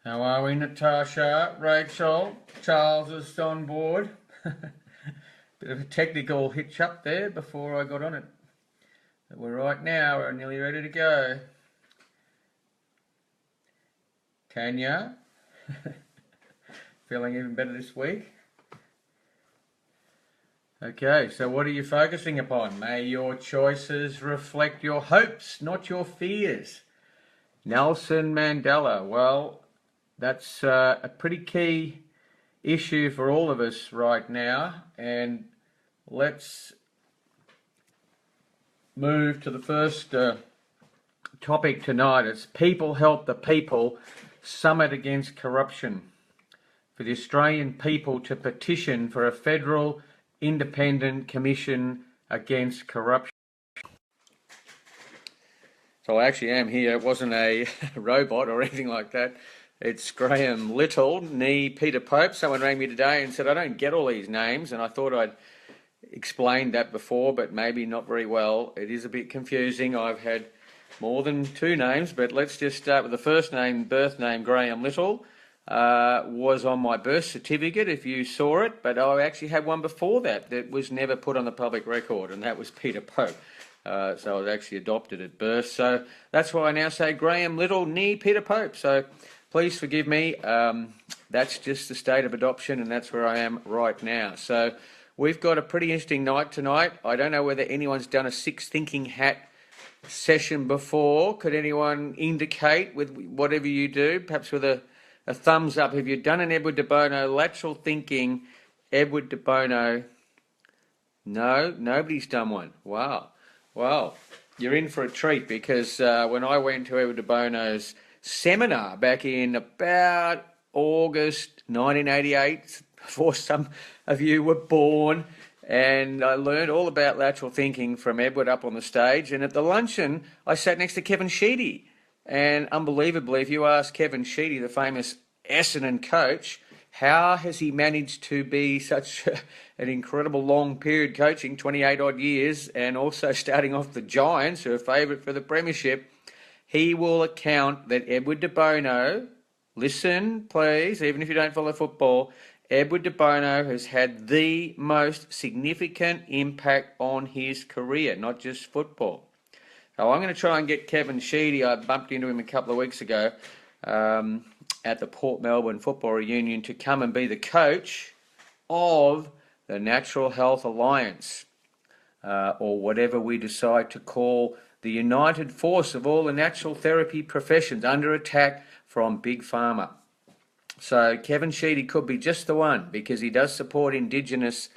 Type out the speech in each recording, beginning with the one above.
How are we, Natasha? Rachel? Charles is on board. Bit of a technical hitch up there before I got on it. But we're right now, we're nearly ready to go. Tanya? Feeling even better this week? Okay, so what are you focusing upon? May your choices reflect your hopes, not your fears. Nelson Mandela. Well, that's a pretty key issue for all of us right now, and let's move to the first topic tonight. It's People Help the People Summit Against Corruption, for the Australian people to petition for a federal independent commission against corruption. So I actually am here. It wasn't a robot or anything like that. It's Graham Little, nee Peter Pope. Someone rang me today and said, I don't get all these names, and I thought I'd explained that before, but maybe not very well. It is a bit confusing. I've had more than two names, but let's just start with the first name. Birth name Graham Little was on my birth certificate, if you saw it, but I actually had one before that that was never put on the public record, and that was Peter Pope. So I was actually adopted at birth. So that's why I now say Graham Little, nee Peter Pope. So please forgive me. That's just the state of adoption, and that's where I am right now. So we've got a pretty interesting night tonight. I don't know whether anyone's done a Six Thinking Hat session before. Could anyone indicate with whatever you do, perhaps with a thumbs up, have you done an Edward de Bono lateral thinking? Edward de Bono? No, nobody's done one. Wow. Well, you're in for a treat, because when I went to Edward de Bono's seminar back in about August 1988, before some of you were born, and I learned all about lateral thinking from Edward up on the stage. And at the luncheon, I sat next to Kevin Sheedy. And unbelievably, if you ask Kevin Sheedy, the famous Essendon coach, how has he managed to be such an incredible long period coaching, 28 odd years, and also starting off the Giants, who are favourite for the premiership, he will account that Edward de Bono, listen please, even if you don't follow football, Edward de Bono has had the most significant impact on his career, not just football. So I'm going to try and get Kevin Sheedy. I bumped into him a couple of weeks ago at the Port Melbourne Football Reunion to come and be the coach of the Natural Health Alliance, or whatever we decide to call the united force of all the natural therapy professions under attack from Big Pharma. So Kevin Sheedy could be just the one, because he does support Indigenous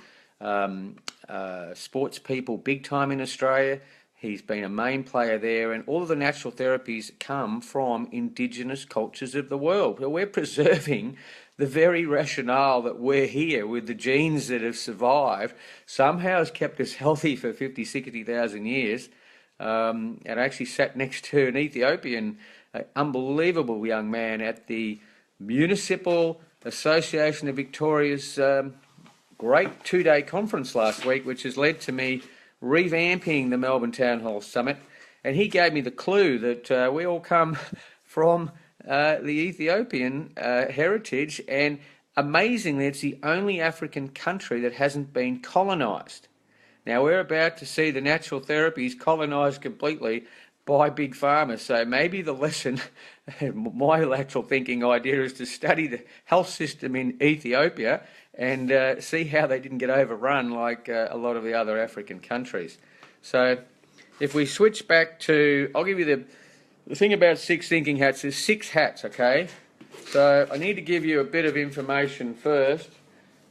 sports people big time in Australia. He's been a main player there, and all of the natural therapies come from Indigenous cultures of the world. So we're preserving the very rationale that we're here with the genes that have survived, somehow has kept us healthy for 50, 60,000 years. And I actually sat next to an Ethiopian, unbelievable young man at the Municipal Association of Victoria's great two-day conference last week, which has led to me revamping the Melbourne Town Hall Summit. And he gave me the clue that we all come from the Ethiopian heritage, and amazingly, it's the only African country that hasn't been colonised. Now, we're about to see the natural therapies colonised completely by Big Pharma. So maybe the lesson, my lateral thinking idea, is to study the health system in Ethiopia and see how they didn't get overrun like a lot of the other African countries. So if we switch back to, I'll give you the thing about Six Thinking Hats. There's 6 hats, okay? So I need to give you a bit of information first.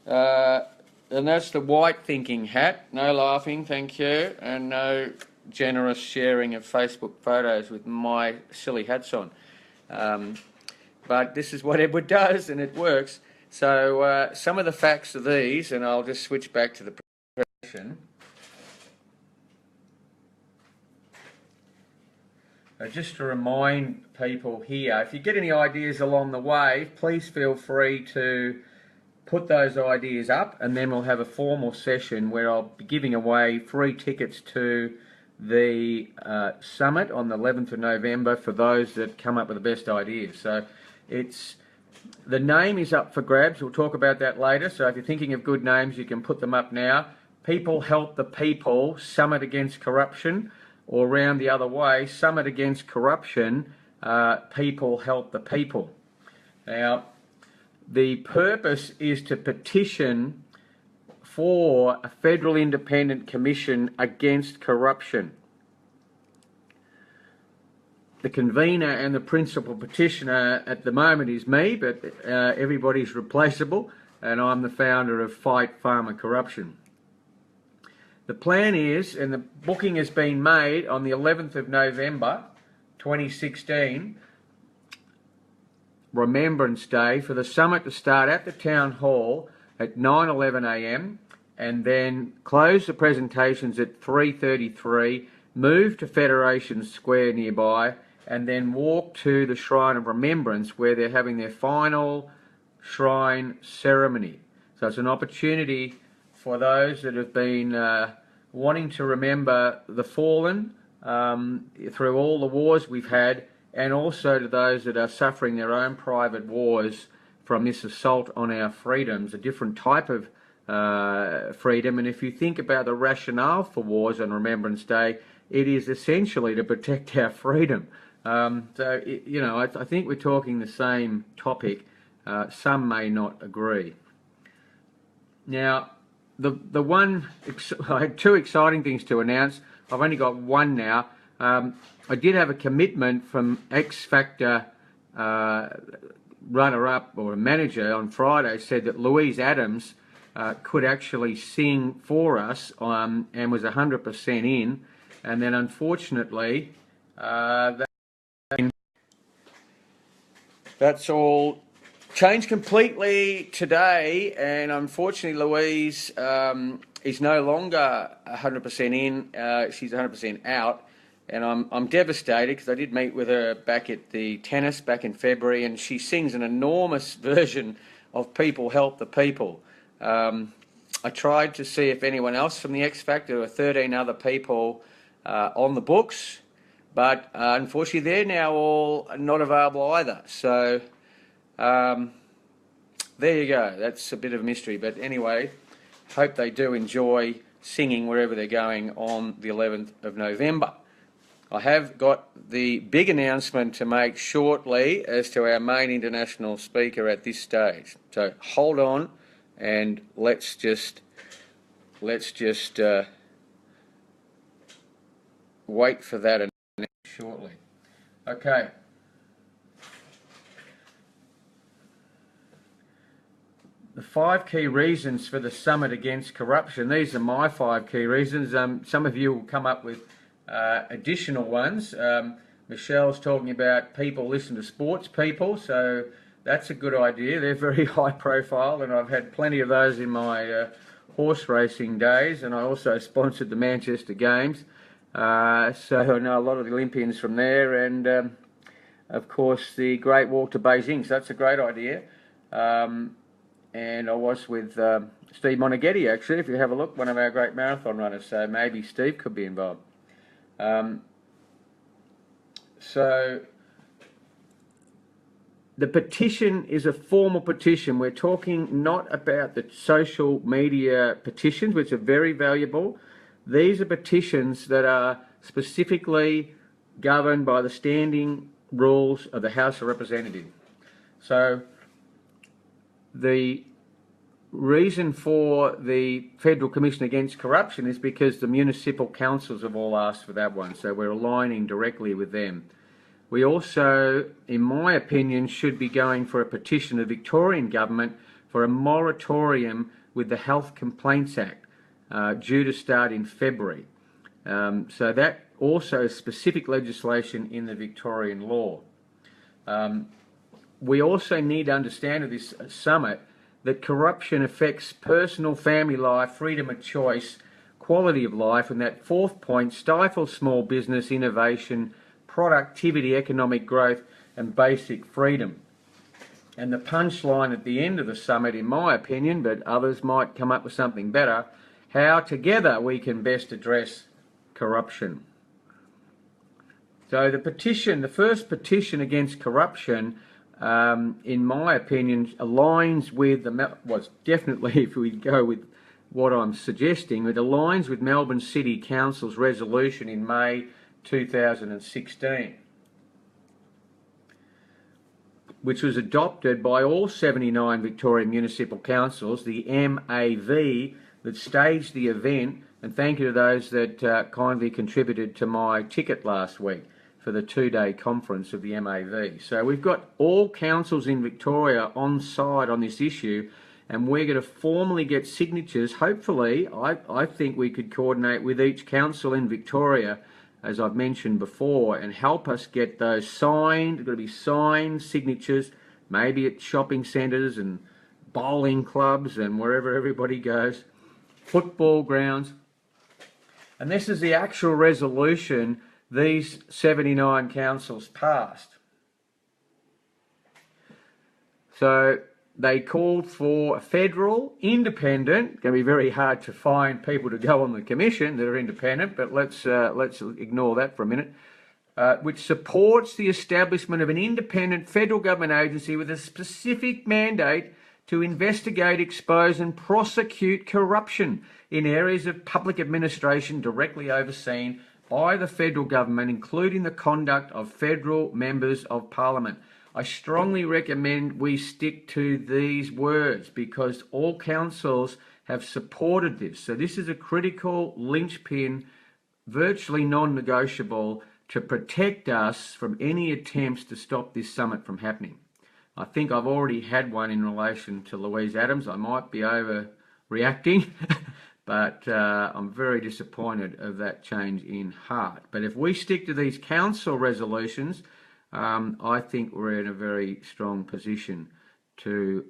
And that's the white thinking hat. No laughing, thank you, and no generous sharing of Facebook photos with my silly hats on. But this is what Edward does, and it works. So some of the facts are these, and I'll just switch back to the presentation. Just to remind people here, if you get any ideas along the way, please feel free to put those ideas up, and then we'll have a formal session where I'll be giving away free tickets to the summit on the 11th of November for those that come up with the best ideas. So it's The name is up for grabs. We'll talk about that later. So if you're thinking of good names, you can put them up now. People Help the People, Summit Against Corruption, or round the other way, Summit Against Corruption, People Help the People. Now, the purpose is to petition for a federal independent commission against corruption. The convener and the principal petitioner at the moment is me, but everybody's replaceable, and I'm the founder of Fight Farmer Corruption. The plan is, and the booking has been made on the 11th of November 2016, Remembrance Day, for the summit to start at the Town Hall at 9:11 a.m. and then close the presentations at 3:33, move to Federation Square nearby, and then walk to the Shrine of Remembrance where they're having their final shrine ceremony. So it's an opportunity for those that have been wanting to remember the fallen through all the wars we've had, and also to those that are suffering their own private wars from this assault on our freedoms, a different type of freedom. And if you think about the rationale for wars on Remembrance Day, it is essentially to protect our freedom. I think we're talking the same topic. Some may not agree. Now, I had two exciting things to announce. I've only got one now. I did have a commitment from X Factor runner-up or manager on Friday, said that Louise Adams could actually sing for us and was 100% in. And then unfortunately, that's all changed completely today, and unfortunately Louise is no longer 100% in. She's 100% out, and I'm devastated because I did meet with her back at the tennis back in February, and she sings an enormous version of People Help the People. I tried to see if anyone else from the X Factor, there were 13 other people on the books, but unfortunately they're now all not available either. So there you go. That's a bit of a mystery, but anyway, hope they do enjoy singing wherever they're going on the 11th of November. I have got the big announcement to make shortly as to our main international speaker at this stage. So hold on, and let's just wait for that announcement shortly. Okay. The 5 key reasons for the Summit Against Corruption. These are my 5 key reasons. Some of you will come up with additional ones. Michelle's talking about people listen to sports people, so that's a good idea. They're very high profile, and I've had plenty of those in my horse racing days, and I also sponsored the Manchester Games. So I know a lot of the Olympians from there, and of course the Great Walk to Beijing, so that's a great idea. And I was with Steve Monaghetti, actually, if you have a look, one of our great marathon runners, so maybe Steve could be involved. So the petition is a formal petition. We're talking not about the social media petitions, which are very valuable. These are petitions that are specifically governed by the standing rules of the House of Representatives. So the reason for the Federal Commission Against Corruption is because the municipal councils have all asked for that one, so we're aligning directly with them. We also, in my opinion, should be going for a petition of the Victorian Government for a moratorium with the Health Complaints Act, due to start in February. So that also is specific legislation in the Victorian law. We also need to understand at this summit that corruption affects personal, family life, freedom of choice, quality of life, and that fourth point, stifles small business, innovation, productivity, economic growth, and basic freedom. And the punchline at the end of the summit, in my opinion, but others might come up with something better, how together we can best address corruption. So the petition, the first petition against corruption, in my opinion, aligns with definitely, if we go with what I'm suggesting, it aligns with Melbourne City Council's resolution in May 2016, which was adopted by all 79 Victorian municipal councils, the MAV, that staged the event, and thank you to those that kindly contributed to my ticket last week for the two-day conference of the MAV. So we've got all councils in Victoria on side on this issue, and we're going to formally get signatures. Hopefully, I think we could coordinate with each council in Victoria, as I've mentioned before, and help us get those signed. They've got to be signed signatures, maybe at shopping centres and bowling clubs and wherever everybody goes, football grounds. And this is the actual resolution these 79 councils passed. So they called for a federal, independent, going to be very hard to find people to go on the commission that are independent, but let's ignore that for a minute, which supports the establishment of an independent federal government agency with a specific mandate to investigate, expose and prosecute corruption in areas of public administration directly overseen by the federal government, including the conduct of federal members of parliament. I strongly recommend we stick to these words because all councils have supported this. So this is a critical linchpin, virtually non-negotiable, to protect us from any attempts to stop this summit from happening. I think I've already had one in relation to Louise Adams. I might be overreacting, but I'm very disappointed of that change in heart. But if we stick to these council resolutions, I think we're in a very strong position to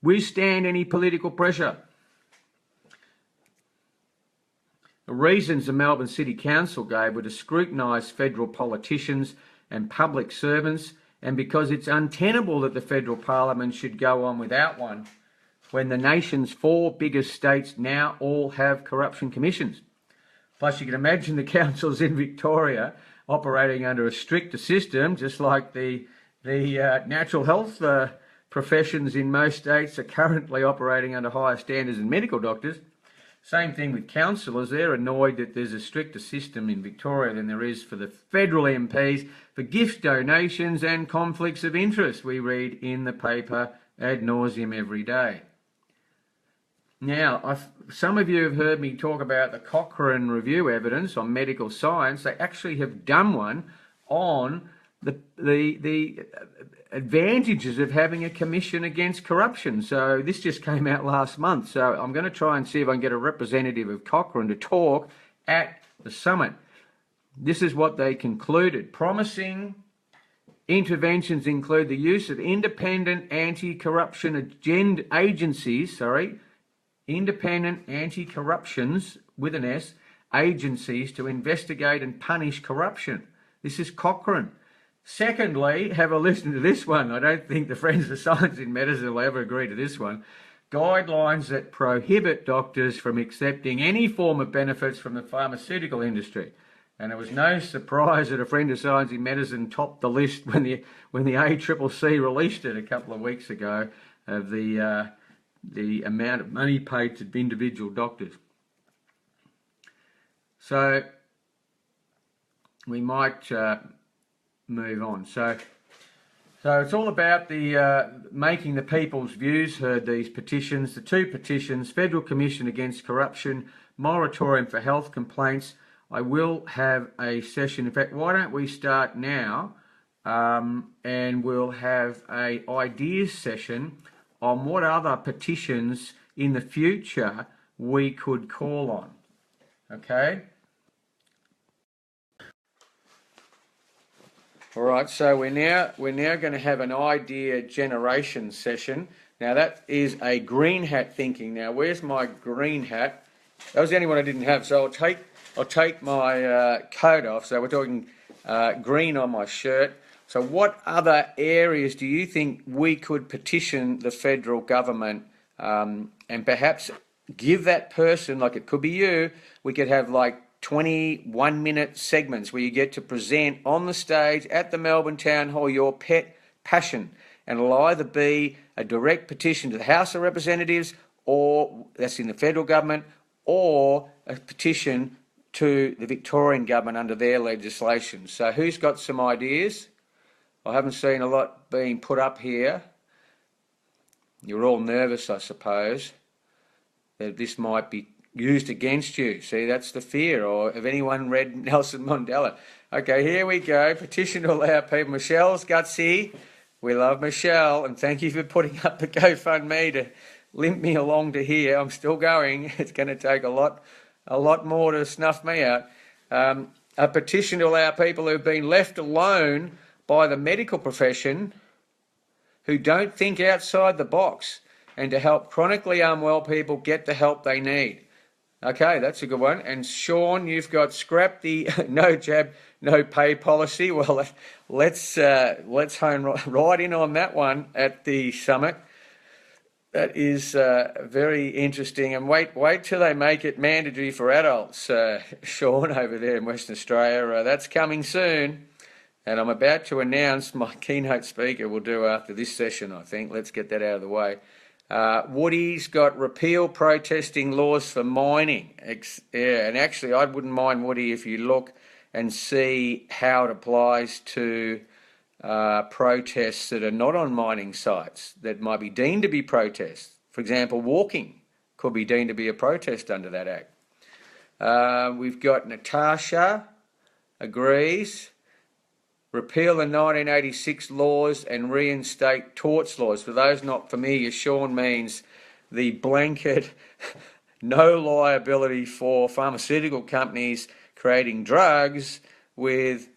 withstand any political pressure. The reasons the Melbourne City Council gave were to scrutinise federal politicians and public servants, and because it's untenable that the federal parliament should go on without one when the nation's 4 biggest states now all have corruption commissions. Plus, you can imagine the councils in Victoria operating under a stricter system, just like the natural health professions in most states are currently operating under higher standards than medical doctors. Same thing with councillors. They're annoyed that there's a stricter system in Victoria than there is for the federal MPs for gift donations and conflicts of interest, we read in the paper ad nauseum every day. Now, some of you have heard me talk about the Cochrane Review evidence on medical science. They actually have done one on the advantages of having a commission against corruption. So this just came out last month. So I'm going to try and see if I can get a representative of Cochrane to talk at the summit. This is what they concluded. Promising interventions include the use of independent anti-corruption agencies, independent anti-corruptions, with an S, agencies to investigate and punish corruption. This is Cochrane. Secondly, have a listen to this one. I don't think the Friends of Science in Medicine will ever agree to this one. Guidelines that prohibit doctors from accepting any form of benefits from the pharmaceutical industry. And it was no surprise that a Friend of Science in Medicine topped the list when the ACCC released it a couple of weeks ago of the amount of money paid to individual doctors. So we might move on. So it's all about the making the people's views heard, these petitions, the 2 petitions, Federal Commission Against Corruption, Moratorium for Health Complaints. I will have a session. In fact, why don't we start now and we'll have a ideas session on what other petitions in the future we could call on. Okay? All right, so we're now going to have an idea generation session. Now that is a green hat thinking. Now where's my green hat? That was the only one I didn't have. So I'll take my coat off. So we're talking green on my shirt. So what other areas do you think we could petition the federal government and perhaps give that person, like it could be you, we could have like 21-minute segments where you get to present on the stage at the Melbourne Town Hall your pet passion and it'll either be a direct petition to the House of Representatives, or that's in the federal government, or a petition to the Victorian government under their legislation. So who's got some ideas? I haven't seen a lot being put up here. You're all nervous, I suppose, that this might be used against you. See, that's the fear. Or have anyone read Nelson Mandela? Okay, here we go. Petition to allow people. Michelle's gutsy. We love Michelle, and thank you for putting up the GoFundMe to limp me along to here. I'm still going. It's going to take a lot more to snuff me out. A petition to allow people who've been left alone by the medical profession, who don't think outside the box, and to help chronically unwell people get the help they need. Okay, that's a good one. And Sean, you've got scrap the no jab, no pay policy. Well, let's hone right in on that one at the summit. That is very interesting. And wait till they make it mandatory for adults, Sean, over there in Western Australia. That's coming soon. And I'm about to announce my keynote speaker will do after this session, I think. Let's get that out of the way. Woody's got repeal protesting laws for mining. Yeah, and actually I wouldn't mind, Woody, if you look and see how it applies to protests that are not on mining sites that might be deemed to be protests. For example, walking could be deemed to be a protest under that act. We've got Natasha agrees. Repeal the 1986 laws and reinstate torts laws. For those not familiar, Sean means the blanket no liability for pharmaceutical companies creating drugs with,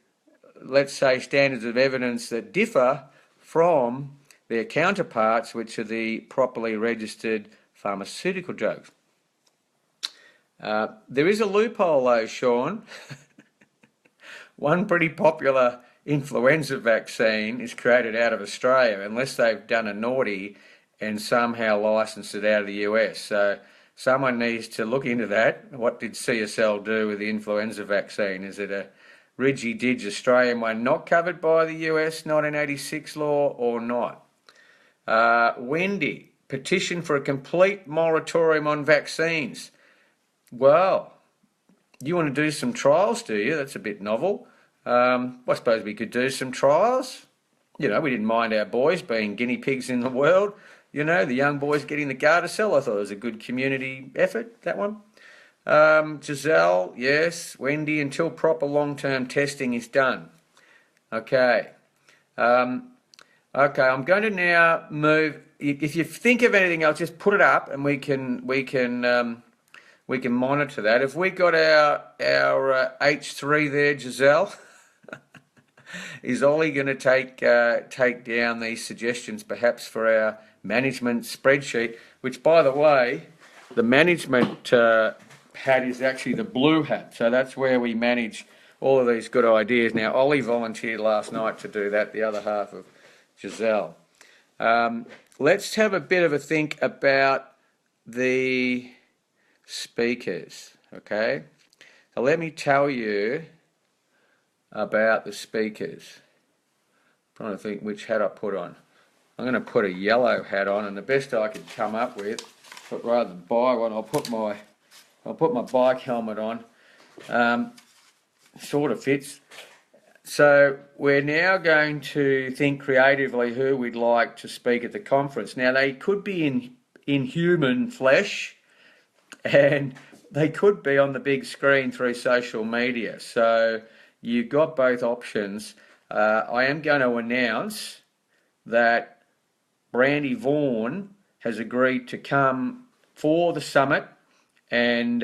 let's say, standards of evidence that differ from their counterparts, which are the properly registered pharmaceutical drugs. There is a loophole though, Sean. One pretty popular influenza vaccine is created out of Australia, unless they've done a naughty and somehow licensed it out of the US. So someone needs to look into that. What did CSL do with the influenza vaccine? Is it a Ridgy-Didge Australian one not covered by the US 1986 law or not? Wendy, petition for a complete moratorium on vaccines. Well, you want to do some trials, do you? That's a bit novel. I suppose we could do some trials. You know, we didn't mind our boys being guinea pigs in the world. You know, the young boys getting the Gardasil. I thought it was a good community effort, that one. Giselle, yes. Wendy, until proper long-term testing is done. Okay. Okay, I'm going to now move. If you think of anything else, just put it up and we can monitor that. Have we got our H3 there, Giselle? Is Ollie going to take down these suggestions perhaps for our management spreadsheet, which, by the way, the management hat is actually the blue hat, so that's where we manage all of these good ideas. Now, Ollie volunteered last night to do that, the other half of Giselle. Let's have a bit of a think about the speakers, okay? So let me tell you about the speakers. I'm trying to think which hat I put on. I'm going to put a yellow hat on, and the best I could come up with, but rather than buy one, I'll put my bike helmet on. Sort of fits. So we're now going to think creatively who we'd like to speak at the conference. Now, they could be in human flesh, and they could be on the big screen through social media. So you've got both options. I am going to announce that Brandy Vaughan has agreed to come for the summit and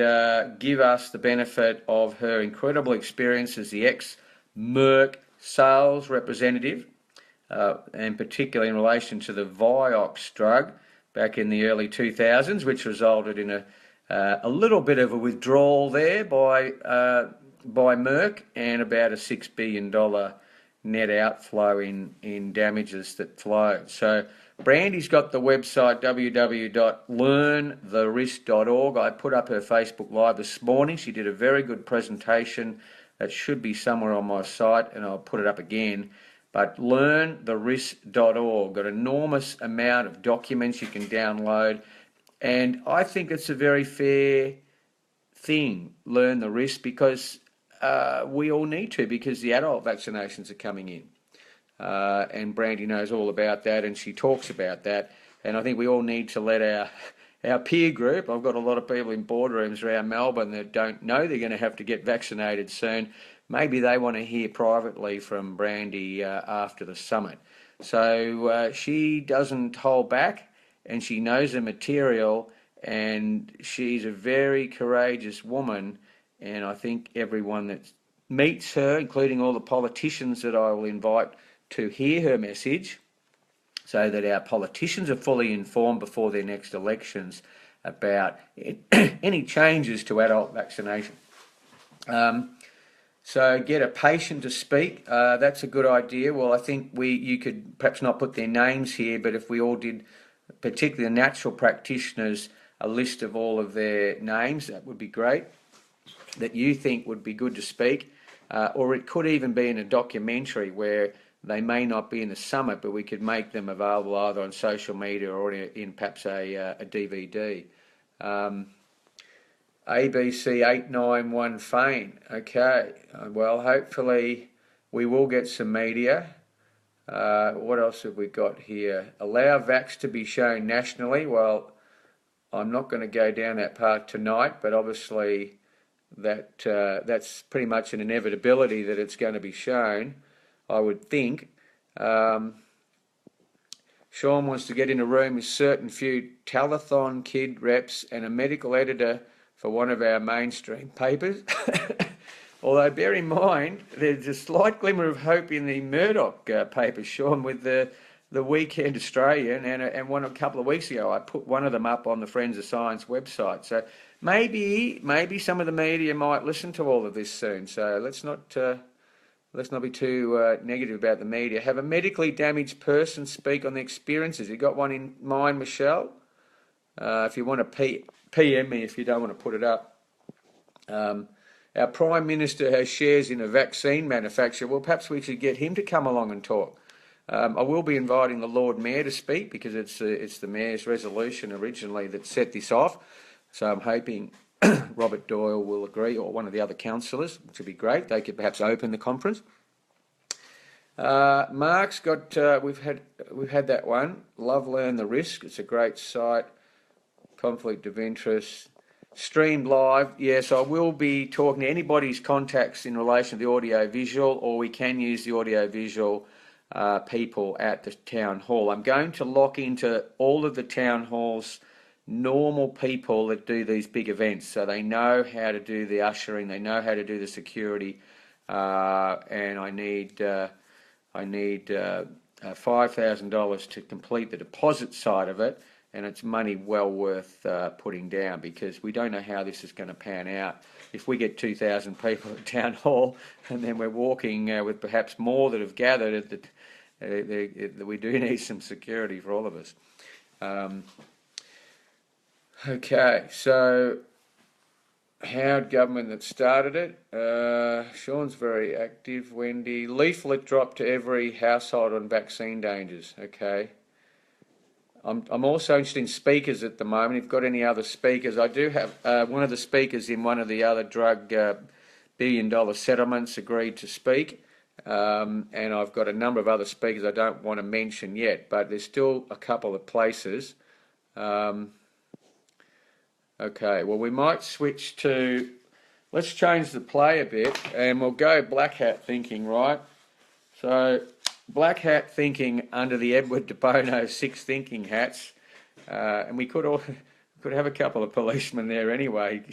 give us the benefit of her incredible experience as the ex-Merck sales representative, and particularly in relation to the Vioxx drug back in the early 2000s, which resulted in a little bit of a withdrawal there by Merck and about a $6 billion net outflow in damages that flowed. So Brandy's got the website www.learntherisk.org. I put up her Facebook Live this morning. She did a very good presentation that should be somewhere on my site, and I'll put it up again. But learntherisk.org, got an enormous amount of documents you can download, and I think it's a very fair thing, learn the risk, because we all need to, because the adult vaccinations are coming in. And Brandy knows all about that, and she talks about that. And I think we all need to let our peer group, I've got a lot of people in boardrooms around Melbourne that don't know they're going to have to get vaccinated soon. Maybe they want to hear privately from Brandy after the summit. So she doesn't hold back, and she knows the material, and she's a very courageous woman. And I think everyone that meets her, including all the politicians that I will invite to hear her message, so that our politicians are fully informed before their next elections about any changes to adult vaccination. So get a patient to speak. That's a good idea. Well, I think you could perhaps not put their names here, but if we all did, particularly the natural practitioners, a list of all of their names, that would be great, that you think would be good to speak. Or it could even be in a documentary where they may not be in the summit, but we could make them available either on social media or in perhaps a DVD. ABC 891 Fane. Okay, well, hopefully we will get some media. What else have we got here? Allow vax to be shown nationally. Well, I'm not going to go down that path tonight, but obviously that's pretty much an inevitability that it's going to be shown, I would think. Sean wants to get in a room with certain few telethon kid reps and a medical editor for one of our mainstream papers. Although bear in mind, there's a slight glimmer of hope in the Murdoch paper, Sean, with the Weekend Australian, and one a couple of weeks ago I put one of them up on the Friends of Science website. So maybe some of the media might listen to all of this soon. So let's not be too negative about the media. Have a medically damaged person speak on the experiences. You got one in mind, Michelle? If you want to PM me if you don't want to put it up. Our Prime Minister has shares in a vaccine manufacturer. Well, perhaps we should get him to come along and talk. I will be inviting the Lord Mayor to speak, because it's the Mayor's resolution originally that set this off. So I'm hoping Robert Doyle will agree, or one of the other councillors, which would be great. They could perhaps open the conference. Mark's got, we've had that one. Love Learn the Risk. It's a great site. Conflict of interest. Streamed live. Yes, I will be talking to anybody's contacts in relation to the audio visual, or we can use the audio visual people at the town hall. I'm going to lock into all of the town halls normal people that do these big events, so they know how to do the ushering, they know how to do the security, and I need $5,000 to complete the deposit side of it, and it's money well worth putting down, because we don't know how this is going to pan out. If we get 2,000 people at town hall, and then we're walking with perhaps more that have gathered, we do need some security for all of us. Okay, so Howard government that started it. Sean's very active. Wendy, leaflet drop to every household on vaccine dangers. Okay. I'm also interested in speakers at the moment. If you've got any other speakers, I do have one of the speakers in one of the other drug billion-dollar settlements agreed to speak, and I've got a number of other speakers I don't want to mention yet, but there's still a couple of places. Okay, well, we might switch to, let's change the play a bit, and we'll go black hat thinking, right? So, black hat thinking under the Edward de Bono 6 thinking hats, and we could have a couple of policemen there anyway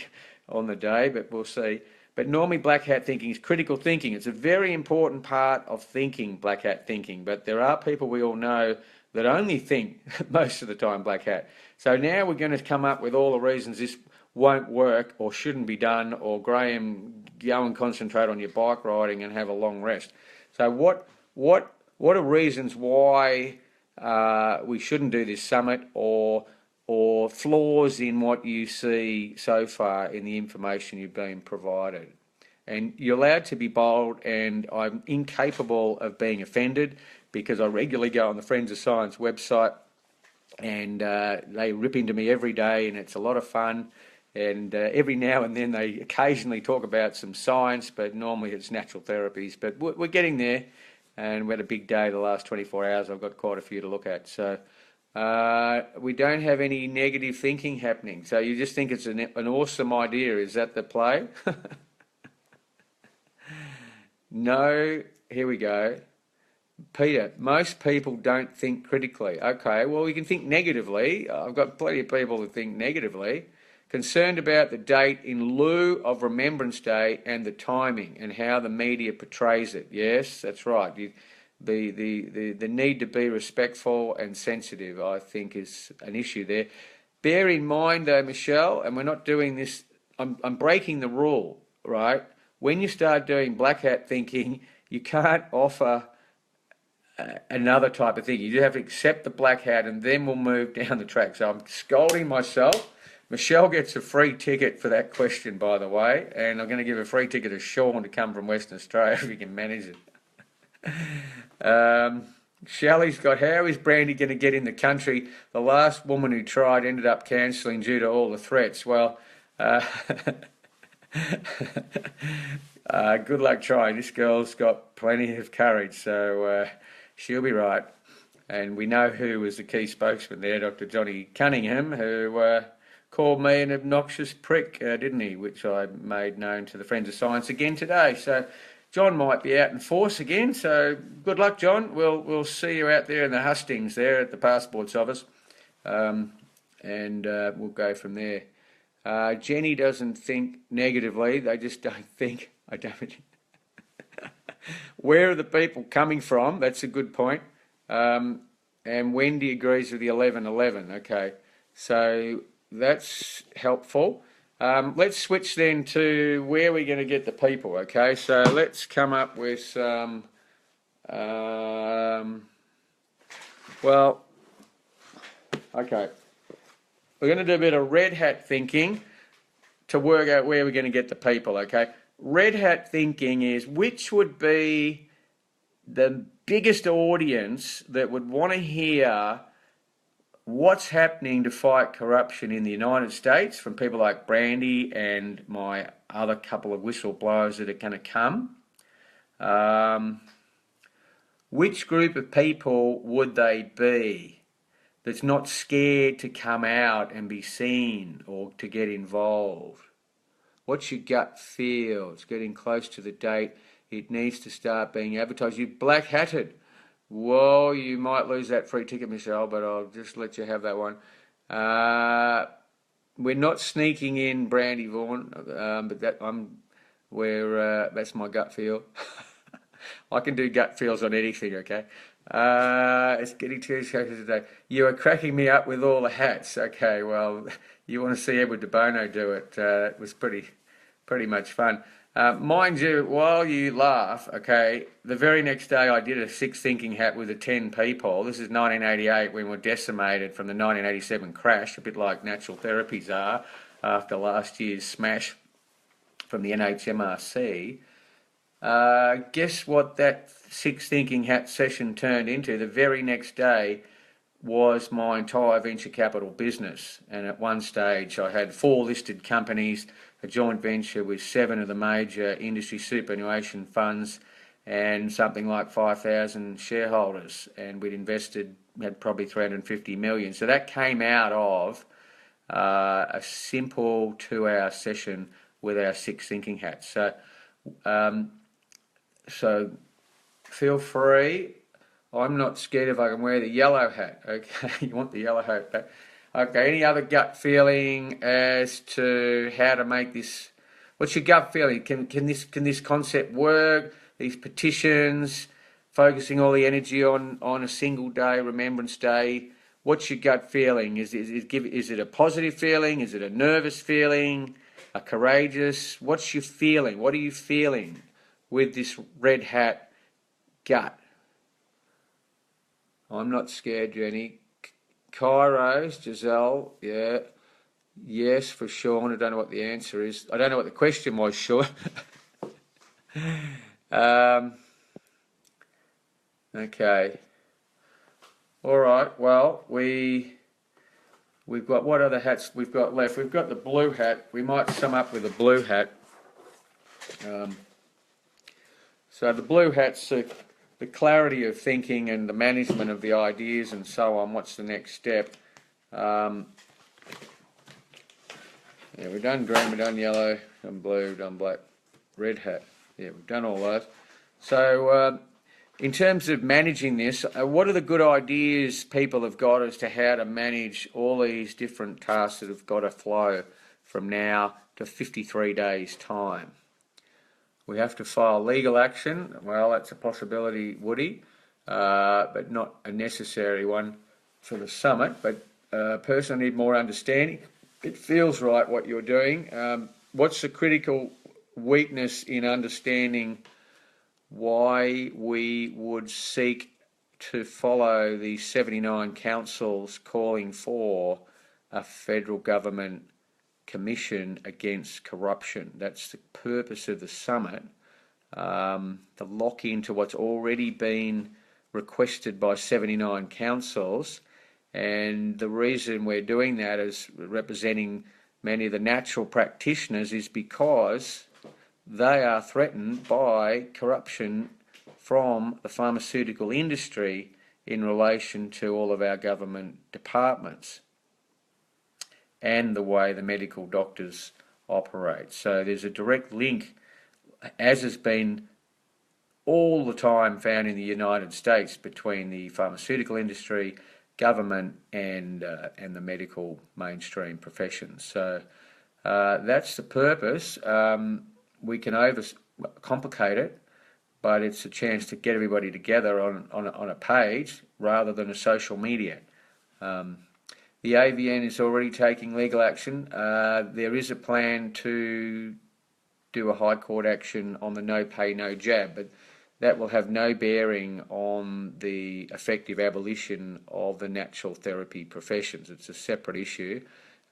on the day, but we'll see. But normally black hat thinking is critical thinking. It's a very important part of thinking, black hat thinking, but there are people we all know that only think most of the time black hat. So now we're going to come up with all the reasons this won't work or shouldn't be done, or Graham, go and concentrate on your bike riding and have a long rest. So what are reasons why we shouldn't do this summit, or flaws in what you see so far in the information you've been provided? And you're allowed to be bold, and I'm incapable of being offended because I regularly go on the Friends of Science website, and they rip into me every day, and it's a lot of fun. And every now and then they occasionally talk about some science, but normally it's natural therapies. But we're getting there, and we had a big day the last 24 hours. I've got quite a few to look at. So we don't have any negative thinking happening. So you just think it's an awesome idea. Is that the play? No, here we go. Peter, most people don't think critically. Okay, well, you can think negatively. I've got plenty of people who think negatively. Concerned about the date in lieu of Remembrance Day and the timing and how the media portrays it. Yes, that's right. The need to be respectful and sensitive, I think, is an issue there. Bear in mind, though, Michelle, and we're not doing this, I'm breaking the rule, right? When you start doing black hat thinking, you can't offer another type of thing. You just have to accept the black hat, and then we'll move down the track. So I'm scolding myself. Michelle gets a free ticket for that question, by the way, and I'm going to give a free ticket to Sean to come from Western Australia if he can manage it. Shelley's got, how is Brandy going to get in the country? The last woman who tried ended up cancelling due to all the threats. Well, good luck trying. This girl's got plenty of courage, so she'll be right. And we know who was the key spokesman there, Dr. Johnny Cunningham, who called me an obnoxious prick, didn't he? Which I made known to the Friends of Science again today. So John might be out in force again. So good luck, John. We'll see you out there in the hustings there at the Passports Office, and we'll go from there. Jenny doesn't think negatively. They just don't think. I don't. Where are the people coming from? That's a good point. And Wendy agrees with the 11-11. Okay, so that's helpful. Let's switch then to where we're going to get the people. Okay, so let's come up with some. Well, okay. We're going to do a bit of red hat thinking to work out where we're going to get the people, okay? Red hat thinking is which would be the biggest audience that would want to hear what's happening to fight corruption in the United States from people like Brandy and my other couple of whistleblowers that are going to come. Which group of people would they be that's not scared to come out and be seen or to get involved? What's your gut feel? It's getting close to the date. It needs to start being advertised. You black-hatted. Whoa, you might lose that free ticket, Michelle, but I'll just let you have that one. We're not sneaking in Brandy Vaughan, but that's my gut feel. I can do gut feels on anything, okay? It's getting too close today. You are cracking me up with all the hats. Okay, well, you want to see Edward de Bono do it. It was pretty much fun. Mind you, while you laugh, okay, the very next day I did a six thinking hat with the 10 people. This is 1988 when we were decimated from the 1987 crash, a bit like natural therapies are after last year's smash from the NHMRC. Guess what that six thinking hat session turned into? The very next day was my entire venture capital business, and at one stage I had 4 listed companies, a joint venture with 7 of the major industry superannuation funds, and something like 5,000 shareholders, and we'd had probably 350 million. So that came out of a simple 2-hour session with our six thinking hats. So feel free. I'm not scared if I can wear the yellow hat. Okay, you want the yellow hat back. Okay, any other gut feeling as to how to make this? What's your gut feeling? Can this concept work? These petitions, focusing all the energy on a single day, Remembrance Day. What's your gut feeling? Is it a positive feeling? Is it a nervous feeling? A courageous? What's your feeling? What are you feeling with this red hat gut? I'm not scared, Jenny. Kairos, Giselle, yeah. Yes, for Sean. I don't know what the answer is. I don't know what the question was, Sean. Um, okay. All right. Well, we've got what other hats we've got left? We've got the blue hat. We might sum up with the blue hat. Um, so the blue hat's the clarity of thinking and the management of the ideas and so on. What's the next step? Um, yeah, we've done green, we've done yellow, done blue, we've done black, red hat. Yeah, we've done all those. So in terms of managing this, what are the good ideas people have got as to how to manage all these different tasks that have got to flow from now to 53 days' time? We have to file legal action. Well, that's a possibility, Woody, but not a necessary one for the summit. But personally, need more understanding. It feels right what you're doing. What's the critical weakness in understanding why we would seek to follow the 79 councils calling for a federal government commission against corruption? That's the purpose of the summit, to lock into what's already been requested by 79 councils. And the reason we're doing that as representing many of the natural practitioners is because they are threatened by corruption from the pharmaceutical industry in relation to all of our government departments and the way the medical doctors operate. So there's a direct link, as has been all the time found in the United States, between the pharmaceutical industry, government, and the medical mainstream professions. So that's the purpose. We can overcomplicate it, but it's a chance to get everybody together on a page rather than a social media. The AVN is already taking legal action. There is a plan to do a High Court action on the no pay, no jab, but that will have no bearing on the effective abolition of the natural therapy professions. It's a separate issue,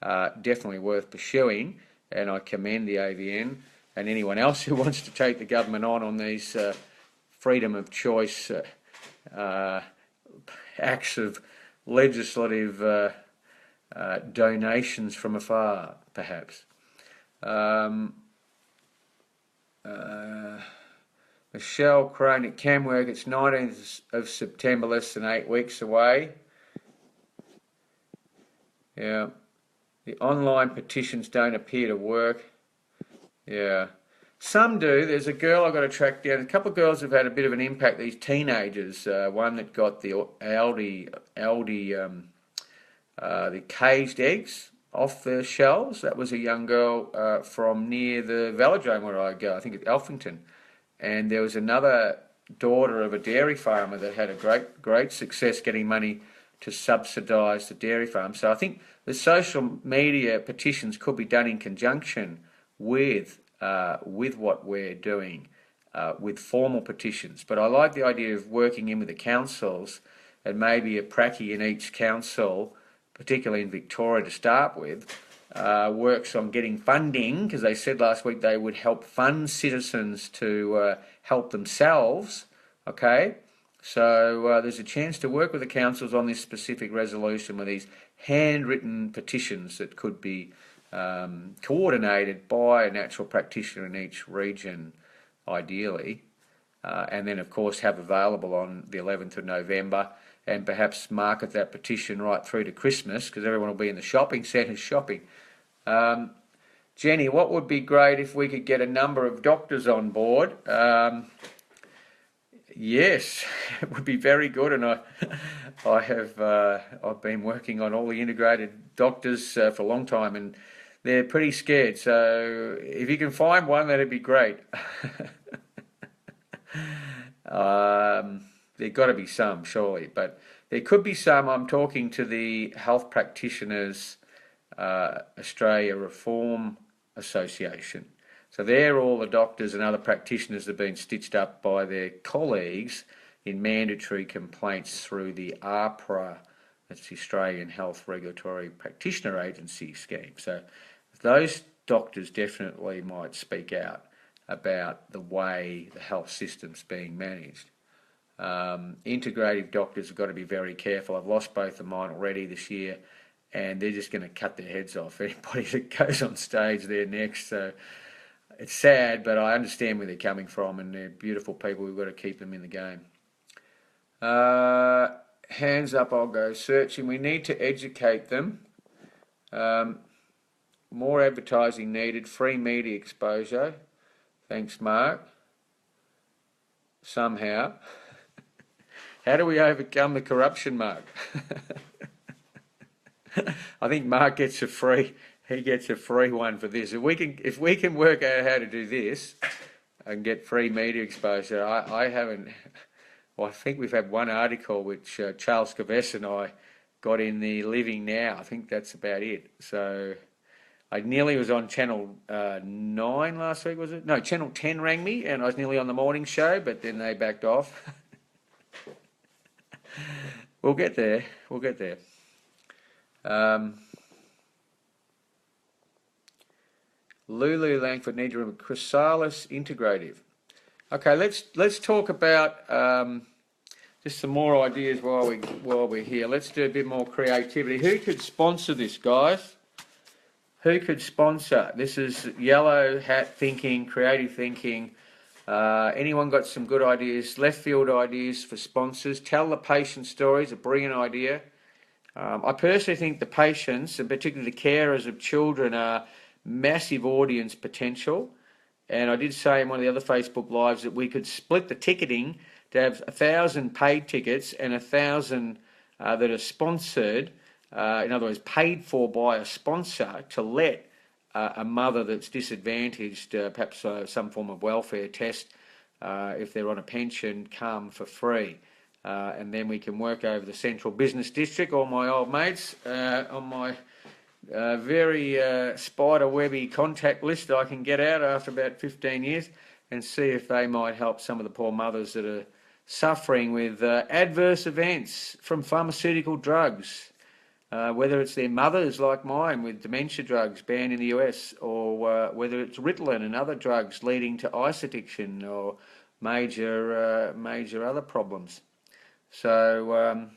definitely worth pursuing, and I commend the AVN and anyone else who wants to take the government on these freedom of choice acts of legislative donations from afar, perhaps. Michelle Crane, it can work. It's 19th of September, less than 8 weeks away. Yeah. The online petitions don't appear to work. Yeah. Some do. There's a girl I've got to track down. A couple of girls have had a bit of an impact, these teenagers. One that got the the caged eggs off the shelves. That was a young girl from near the velodrome where I go, I think at Alphington. And there was another daughter of a dairy farmer that had a great success getting money to subsidise the dairy farm. So I think the social media petitions could be done in conjunction with what we're doing with formal petitions. But I like the idea of working in with the councils, and maybe a pracky in each council, particularly in Victoria to start with, works on getting funding, because they said last week they would help fund citizens to help themselves. Okay, so there's a chance to work with the councils on this specific resolution with these handwritten petitions that could be coordinated by a natural practitioner in each region, ideally, and then of course have available on the 11th of November, and perhaps market that petition right through to Christmas, because everyone will be in the shopping centres shopping. Jenny, what would be great if we could get a number of doctors on board? Yes, it would be very good, and I've been working on all the integrated doctors for a long time, and they're pretty scared. So if you can find one, that'd be great. There's got to be some, surely, but there could be some. I'm talking to the Health Practitioners Australia Reform Association. So they're all the doctors and other practitioners that have been stitched up by their colleagues in mandatory complaints through the AHPRA, that's the Australian Health Regulatory Practitioner Agency scheme. So those doctors definitely might speak out. about the way the health system's being managed. Integrative doctors have got to be very careful. I've lost both of mine already this year, and they're just going to cut their heads off anybody that goes on stage there next. So it's sad, but I understand where they're coming from, and they're beautiful people. We've got to keep them in the game. Hands up, I'll go searching. We need to educate them. More advertising needed. Free media exposure. Thanks, Mark. Somehow. How do we overcome the corruption, Mark? I think Mark gets a free one for this. If we can work out how to do this and get free media exposure, I haven't. Well, I think we've had one article which Charles Caves and I got in the Living Now. I think that's about it. So I nearly was on Channel 9 last week, was it? No, Channel 10 rang me, and I was nearly on the morning show, but then they backed off. We'll get there. We'll get there. Lulu Langford need to remember Chrysalis Integrative. Okay, let's talk about just some more ideas while we're here. Let's do a bit more creativity. Who could sponsor this, guys? Who could sponsor? This is yellow hat thinking, creative thinking. Anyone got some good ideas, left field ideas for sponsors? Tell the patient stories, a brilliant idea. I personally think the patients, and particularly the carers of children, are massive audience potential. And I did say in one of the other Facebook Lives that we could split the ticketing to have 1,000 paid tickets and 1,000 that are sponsored, in other words, paid for by a sponsor, to let a mother that's disadvantaged, perhaps some form of welfare test, if they're on a pension, come for free. And then we can work over the Central Business District, all my old mates, on my very spider-webby contact list that I can get out after about 15 years, and see if they might help some of the poor mothers that are suffering with adverse events from pharmaceutical drugs, whether it's their mothers like mine with dementia drugs banned in the US, or whether it's Ritalin and other drugs leading to ice addiction or major other problems. So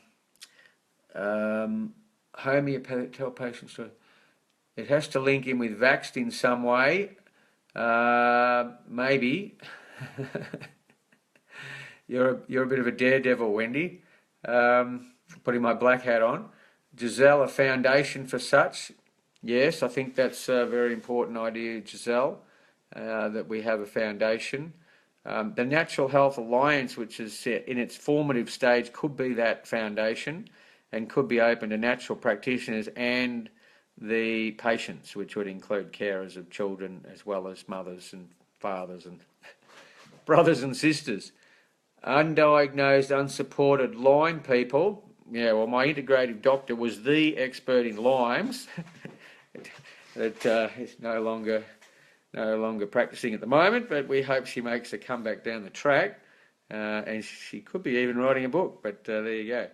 homeopathic, tell patients to, it has to link in with Vaxxed in some way. Maybe. You're a bit of a daredevil, Wendy. Putting my black hat on. Giselle, a foundation for such. Yes, I think that's a very important idea, Giselle, that we have a foundation. The Natural Health Alliance, which is in its formative stage, could be that foundation and could be open to natural practitioners and the patients, which would include carers of children as well as mothers and fathers and brothers and sisters. Undiagnosed, unsupported Lyme people. Yeah, well, my integrative doctor was the expert in Lyme's. That is no longer practicing at the moment, but we hope she makes a comeback down the track, and she could be even writing a book, but there you go.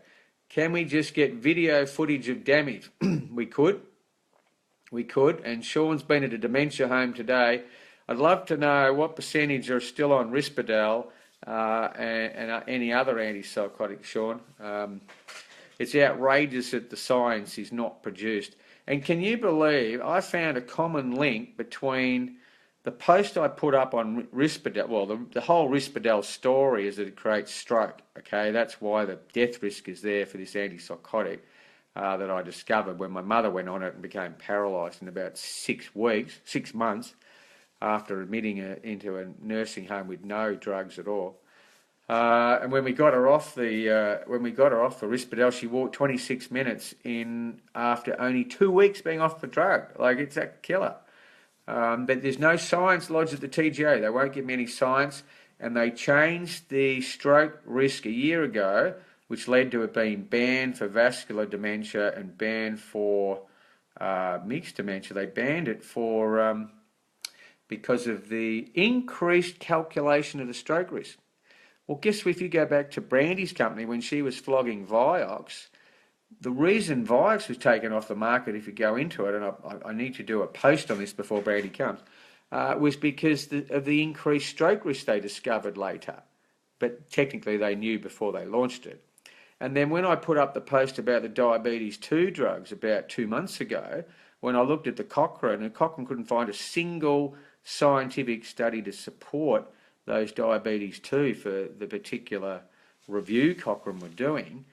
Can we just get video footage of damage? We could, and Sean's been at a dementia home today. I'd love to know what percentage are still on Risperdal and any other antipsychotic, Sean. It's outrageous that the science is not produced. And can you believe I found a common link between the post I put up on Risperdal, well, the whole Risperdal story is that it creates stroke, okay? That's why the death risk is there for this antipsychotic that I discovered when my mother went on it and became paralysed in about 6 months after admitting her into a nursing home with no drugs at all. And when we got her off the Risperdal, she walked 26 minutes in after only 2 weeks being off the drug. Like, it's a killer. But there's no science lodged at the TGA. They won't give me any science, and they changed the stroke risk a year ago, which led to it being banned for vascular dementia and banned for mixed dementia. They banned it for because of the increased calculation of the stroke risk. Well, guess if you go back to Brandy's company when she was flogging Vioxx, the reason Vioxx was taken off the market, if you go into it, and I need to do a post on this before Brandy comes, was because of the increased stroke risk they discovered later. But technically they knew before they launched it. And then when I put up the post about the diabetes 2 drugs about 2 months ago, when I looked at the Cochrane, and Cochrane couldn't find a single scientific study to support those diabetes 2 for the particular review Cochrane were doing,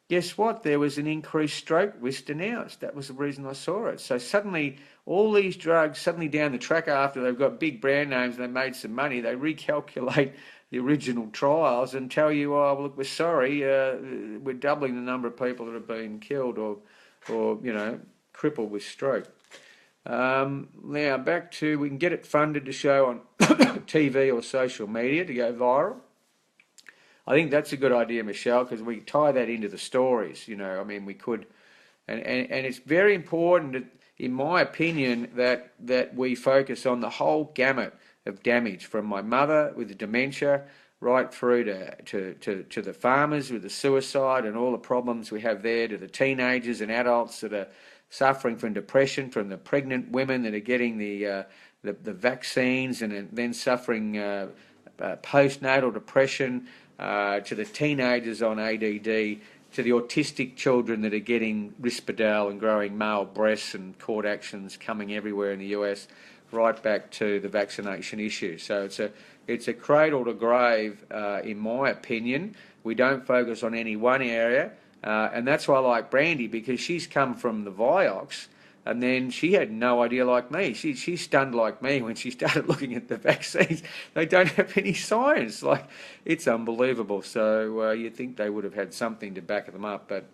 guess what? There was an increased stroke risk announced. That was the reason I saw it. So suddenly, all these drugs, suddenly down the track after they've got big brand names and they made some money, they recalculate the original trials and tell you, oh, well, look, we're sorry, we're doubling the number of people that have been killed or crippled with stroke. Now, back to, we can get it funded to show on TV or social media to go viral. I think that's a good idea, Michelle, because we tie that into the stories. We could, and it's very important, in my opinion, that we focus on the whole gamut of damage, from my mother with the dementia right through to the farmers with the suicide and all the problems we have there, to the teenagers and adults that are suffering from depression, from the pregnant women that are getting the vaccines and then suffering postnatal depression, to the teenagers on ADD, to the autistic children that are getting Risperdal and growing male breasts and court actions coming everywhere in the US, right back to the vaccination issue. So it's a cradle to grave, in my opinion. We don't focus on any one area, and that's why I like Brandy, because she's come from the Vioxx, and then she had no idea like me. She's stunned like me when she started looking at the vaccines. They don't have any science. Like, it's unbelievable. So you'd think they would have had something to back them up, but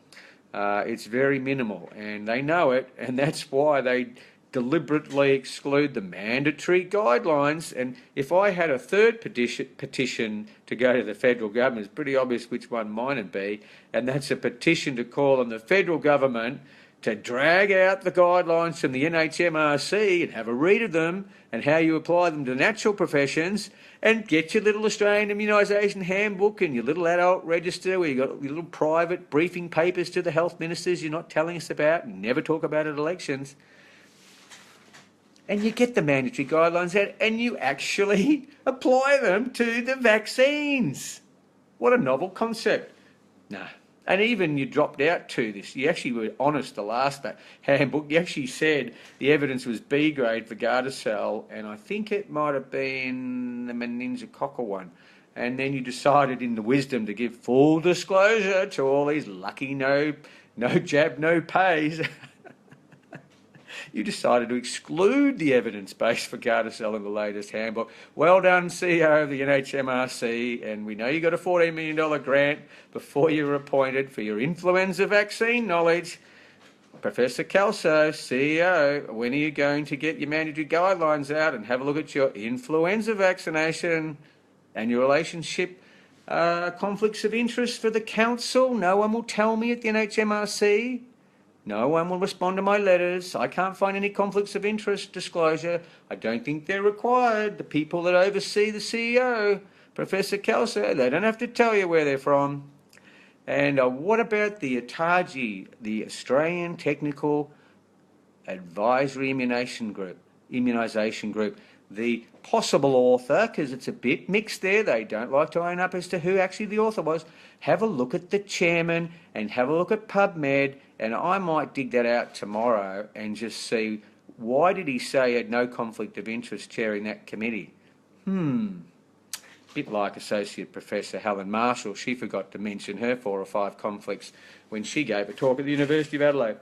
it's very minimal, and they know it, and that's why they deliberately exclude the mandatory guidelines. And if I had a third petition to go to the federal government, it's pretty obvious which one mine would be, and that's a petition to call on the federal government to drag out the guidelines from the NHMRC and have a read of them and how you apply them to natural professions, and get your little Australian immunisation handbook and your little adult register where you've got your little private briefing papers to the health ministers you're not telling us about and never talk about at elections. And you get the mandatory guidelines out and you actually apply them to the vaccines. What a novel concept. No. And even you dropped out to this. You actually were honest the last handbook. You actually said the evidence was B grade for Gardasil, and I think it might have been the meningococcal one. And then you decided in the wisdom to give full disclosure to all these lucky no jab, no pays. You decided to exclude the evidence base for Gardasil in the latest handbook. Well done, CEO of the NHMRC, and we know you got a $14 million grant before you were appointed for your influenza vaccine knowledge. Professor Kelso, CEO, when are you going to get your mandatory guidelines out and have a look at your influenza vaccination and your relationship conflicts of interest for the council? No one will tell me at the NHMRC. No one will respond to my letters. I can't find any conflicts of interest disclosure. I don't think they're required. The people that oversee the CEO, Professor Kelso, they don't have to tell you where they're from. And what about the ATAGI, the Australian Technical Advisory Immunisation Group, the possible author, because it's a bit mixed there, they don't like to own up as to who actually the author was. Have a look at the chairman and have a look at PubMed, and I might dig that out tomorrow and just see, why did he say he had no conflict of interest chairing that committee? Bit like Associate Professor Helen Marshall. She forgot to mention her 4 or 5 conflicts when she gave a talk at the University of Adelaide.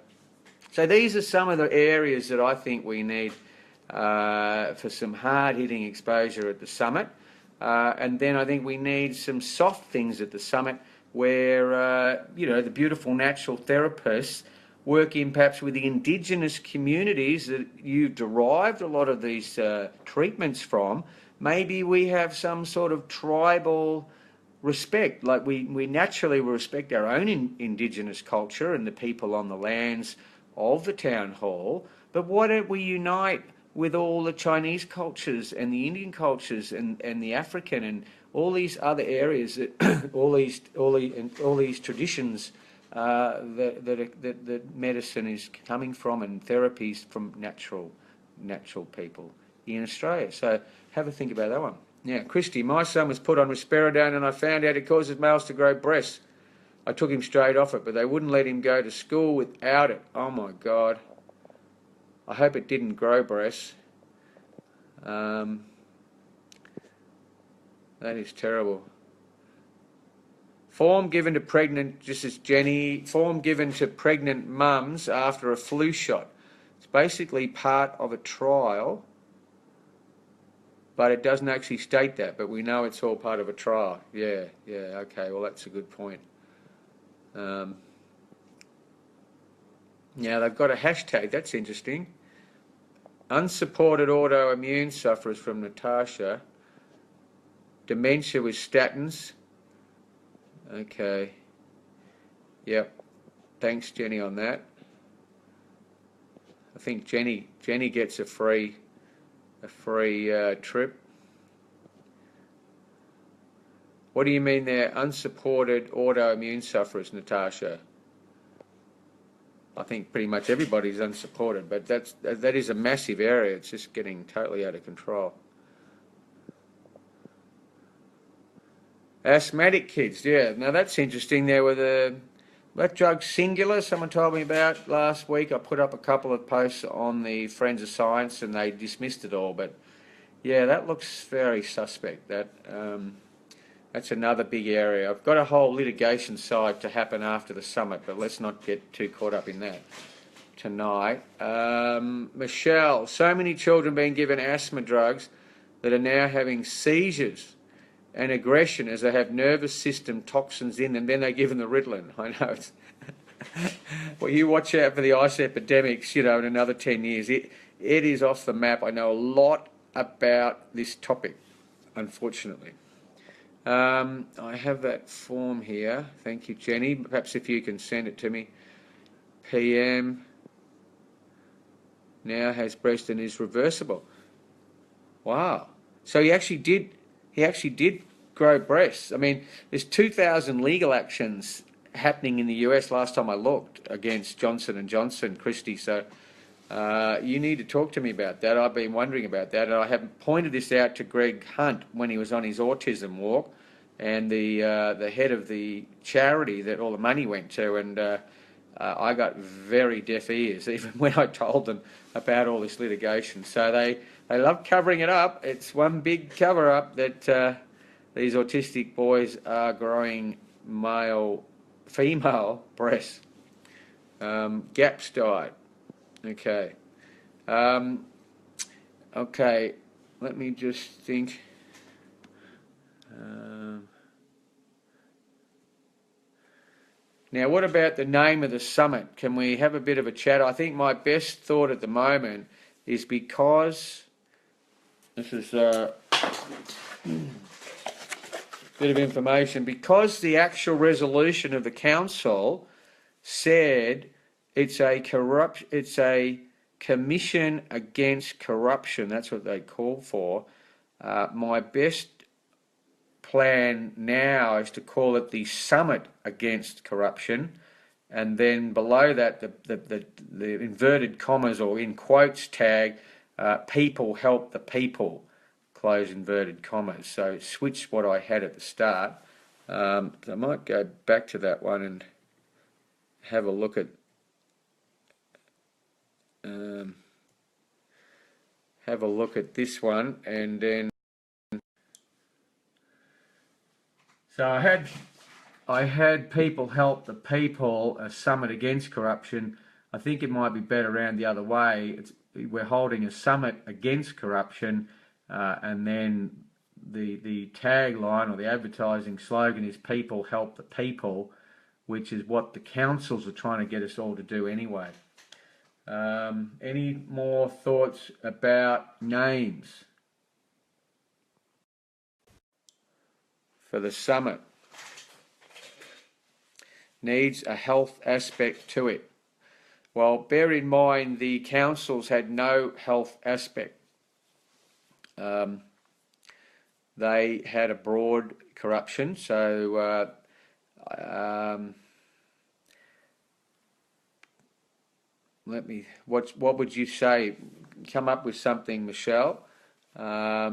So these are some of the areas that I think we need for some hard-hitting exposure at the summit. And then I think we need some soft things at the summit where, the beautiful natural therapists work in perhaps with the Indigenous communities that you've derived a lot of these treatments from. Maybe we have some sort of tribal respect, like we naturally respect our own Indigenous culture and the people on the lands of the town hall, but why don't we unite with all the Chinese cultures and the Indian cultures and the African and all these other areas that all these traditions that medicine is coming from and therapies from natural natural people in Australia. So have a think about that one. Now, Christy, my son was put on risperidone and I found out it causes males to grow breasts. I took him straight off it, but they wouldn't let him go to school without it. Oh my God. I hope it didn't grow breasts. That is terrible. Form given to pregnant, just as Jenny, form given to pregnant mums after a flu shot. It's basically part of a trial, but it doesn't actually state that, but we know it's all part of a trial. Yeah, okay, well that's a good point. Now they've got a hashtag, that's interesting. Unsupported autoimmune sufferers from Natasha. Dementia with statins. Okay. Yep. Thanks, Jenny, on that. I think Jenny gets a free trip. What do you mean there? Unsupported autoimmune sufferers, Natasha? I think pretty much everybody's unsupported, but that is a massive area. It's just getting totally out of control. Asthmatic kids, yeah. Now that's interesting. There were that drug Singular, someone told me about last week. I put up a couple of posts on the Friends of Science and they dismissed it all. But yeah, that looks very suspect. That's another big area. I've got a whole litigation side to happen after the summit, but let's not get too caught up in that tonight. Michelle, so many children being given asthma drugs that are now having seizures and aggression as they have nervous system toxins in them. Then they give them the Ritalin. I know. Well, you watch out for the ice epidemics, in another 10 years. It is off the map. I know a lot about this topic, unfortunately. I have that form here. Thank you, Jenny. Perhaps if you can send it to me. PM now has breast and is reversible. Wow. So he actually did grow breasts. I mean, there's 2,000 legal actions happening in the US last time I looked against Johnson & Johnson, Christy. So you need to talk to me about that. I've been wondering about that. And I have pointed this out to Greg Hunt when he was on his autism walk and the head of the charity that all the money went to. And I got very deaf ears even when I told them about all this litigation. So they love covering it up. It's one big cover-up that these autistic boys are growing female breasts. Gaps died. Okay. Okay, let me just think. Now, what about the name of the summit? Can we have a bit of a chat? I think my best thought at the moment is because this is a bit of information, because the actual resolution of the council said it's a commission against corruption. That's what they call for. My best plan now is to call it the Summit Against Corruption, and then below that the inverted commas or in quotes tag, people help the people, close inverted commas. So switch what I had at the start. So I might go back to that one and have a look at this one, and then so I had people help the people, a summit against corruption. I think it might be better around the other way. We're holding a summit against corruption, and then the tagline or the advertising slogan is people help the people, which is what the councils are trying to get us all to do anyway. Any more thoughts about names for the summit? Needs a health aspect to it. Well, bear in mind the councils had no health aspect. They had a broad corruption, so what would you say? Come up with something, Michelle, as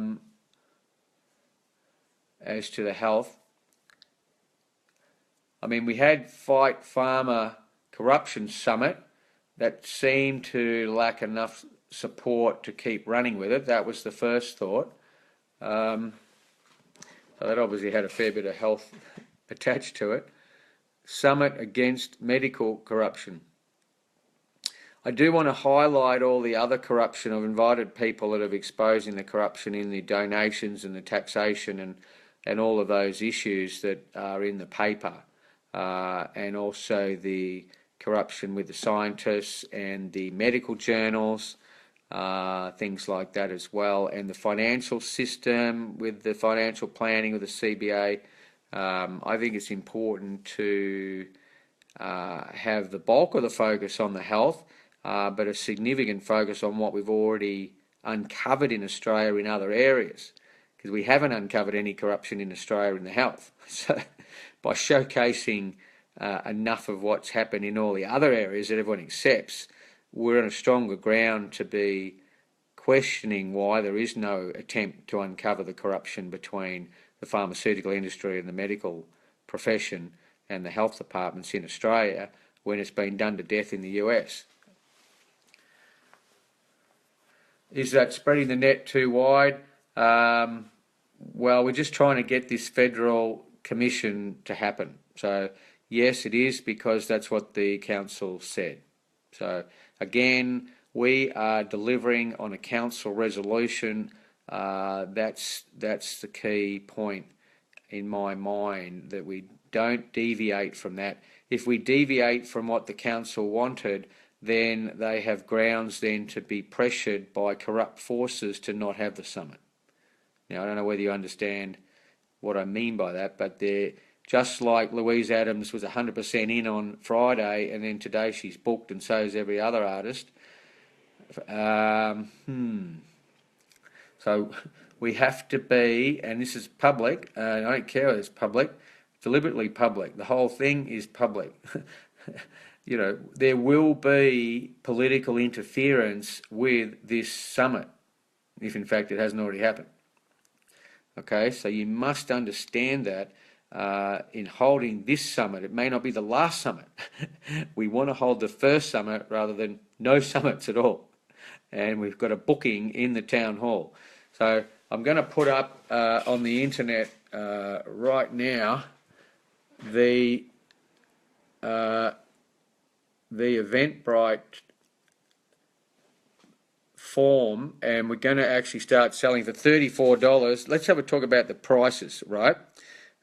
to the health. I mean, we had Fight Farmer Corruption Summit that seemed to lack enough support to keep running with it. That was the first thought. So that obviously had a fair bit of health attached to it. Summit against medical corruption. I do want to highlight all the other corruption. I've invited people that have exposing the corruption in the donations and the taxation and all of those issues that are in the paper, and also the corruption with the scientists and the medical journals, things like that as well, and the financial system with the financial planning of the CBA. I think it's important to have the bulk of the focus on the health, but a significant focus on what we've already uncovered in Australia in other areas, because we haven't uncovered any corruption in Australia in the health. So by showcasing enough of what's happened in all the other areas that everyone accepts, we're on a stronger ground to be questioning why there is no attempt to uncover the corruption between the pharmaceutical industry and the medical profession and the health departments in Australia when it's been done to death in the US. Is that spreading the net too wide? Well, we're just trying to get this federal commission to happen. So yes, it is, because that's what the council said. So again, we are delivering on a council resolution. That's the key point in my mind, that we don't deviate from that. If we deviate from what the council wanted, then they have grounds then to be pressured by corrupt forces to not have the summit. Now, I don't know whether you understand what I mean by that, but they're just like Louise Adams was 100% in on Friday, and then today she's booked, and so is every other artist. So we have to be, and this is public, I don't care if it's public, deliberately public. The whole thing is public. You know, there will be political interference with this summit, if in fact it hasn't already happened. Okay, so you must understand that in holding this summit, it may not be the last summit. We want to hold the first summit rather than no summits at all. And we've got a booking in the town hall. So I'm going to put up on the internet right now the Eventbrite form, and we're going to actually start selling for $34. Let's have a talk about the prices, right?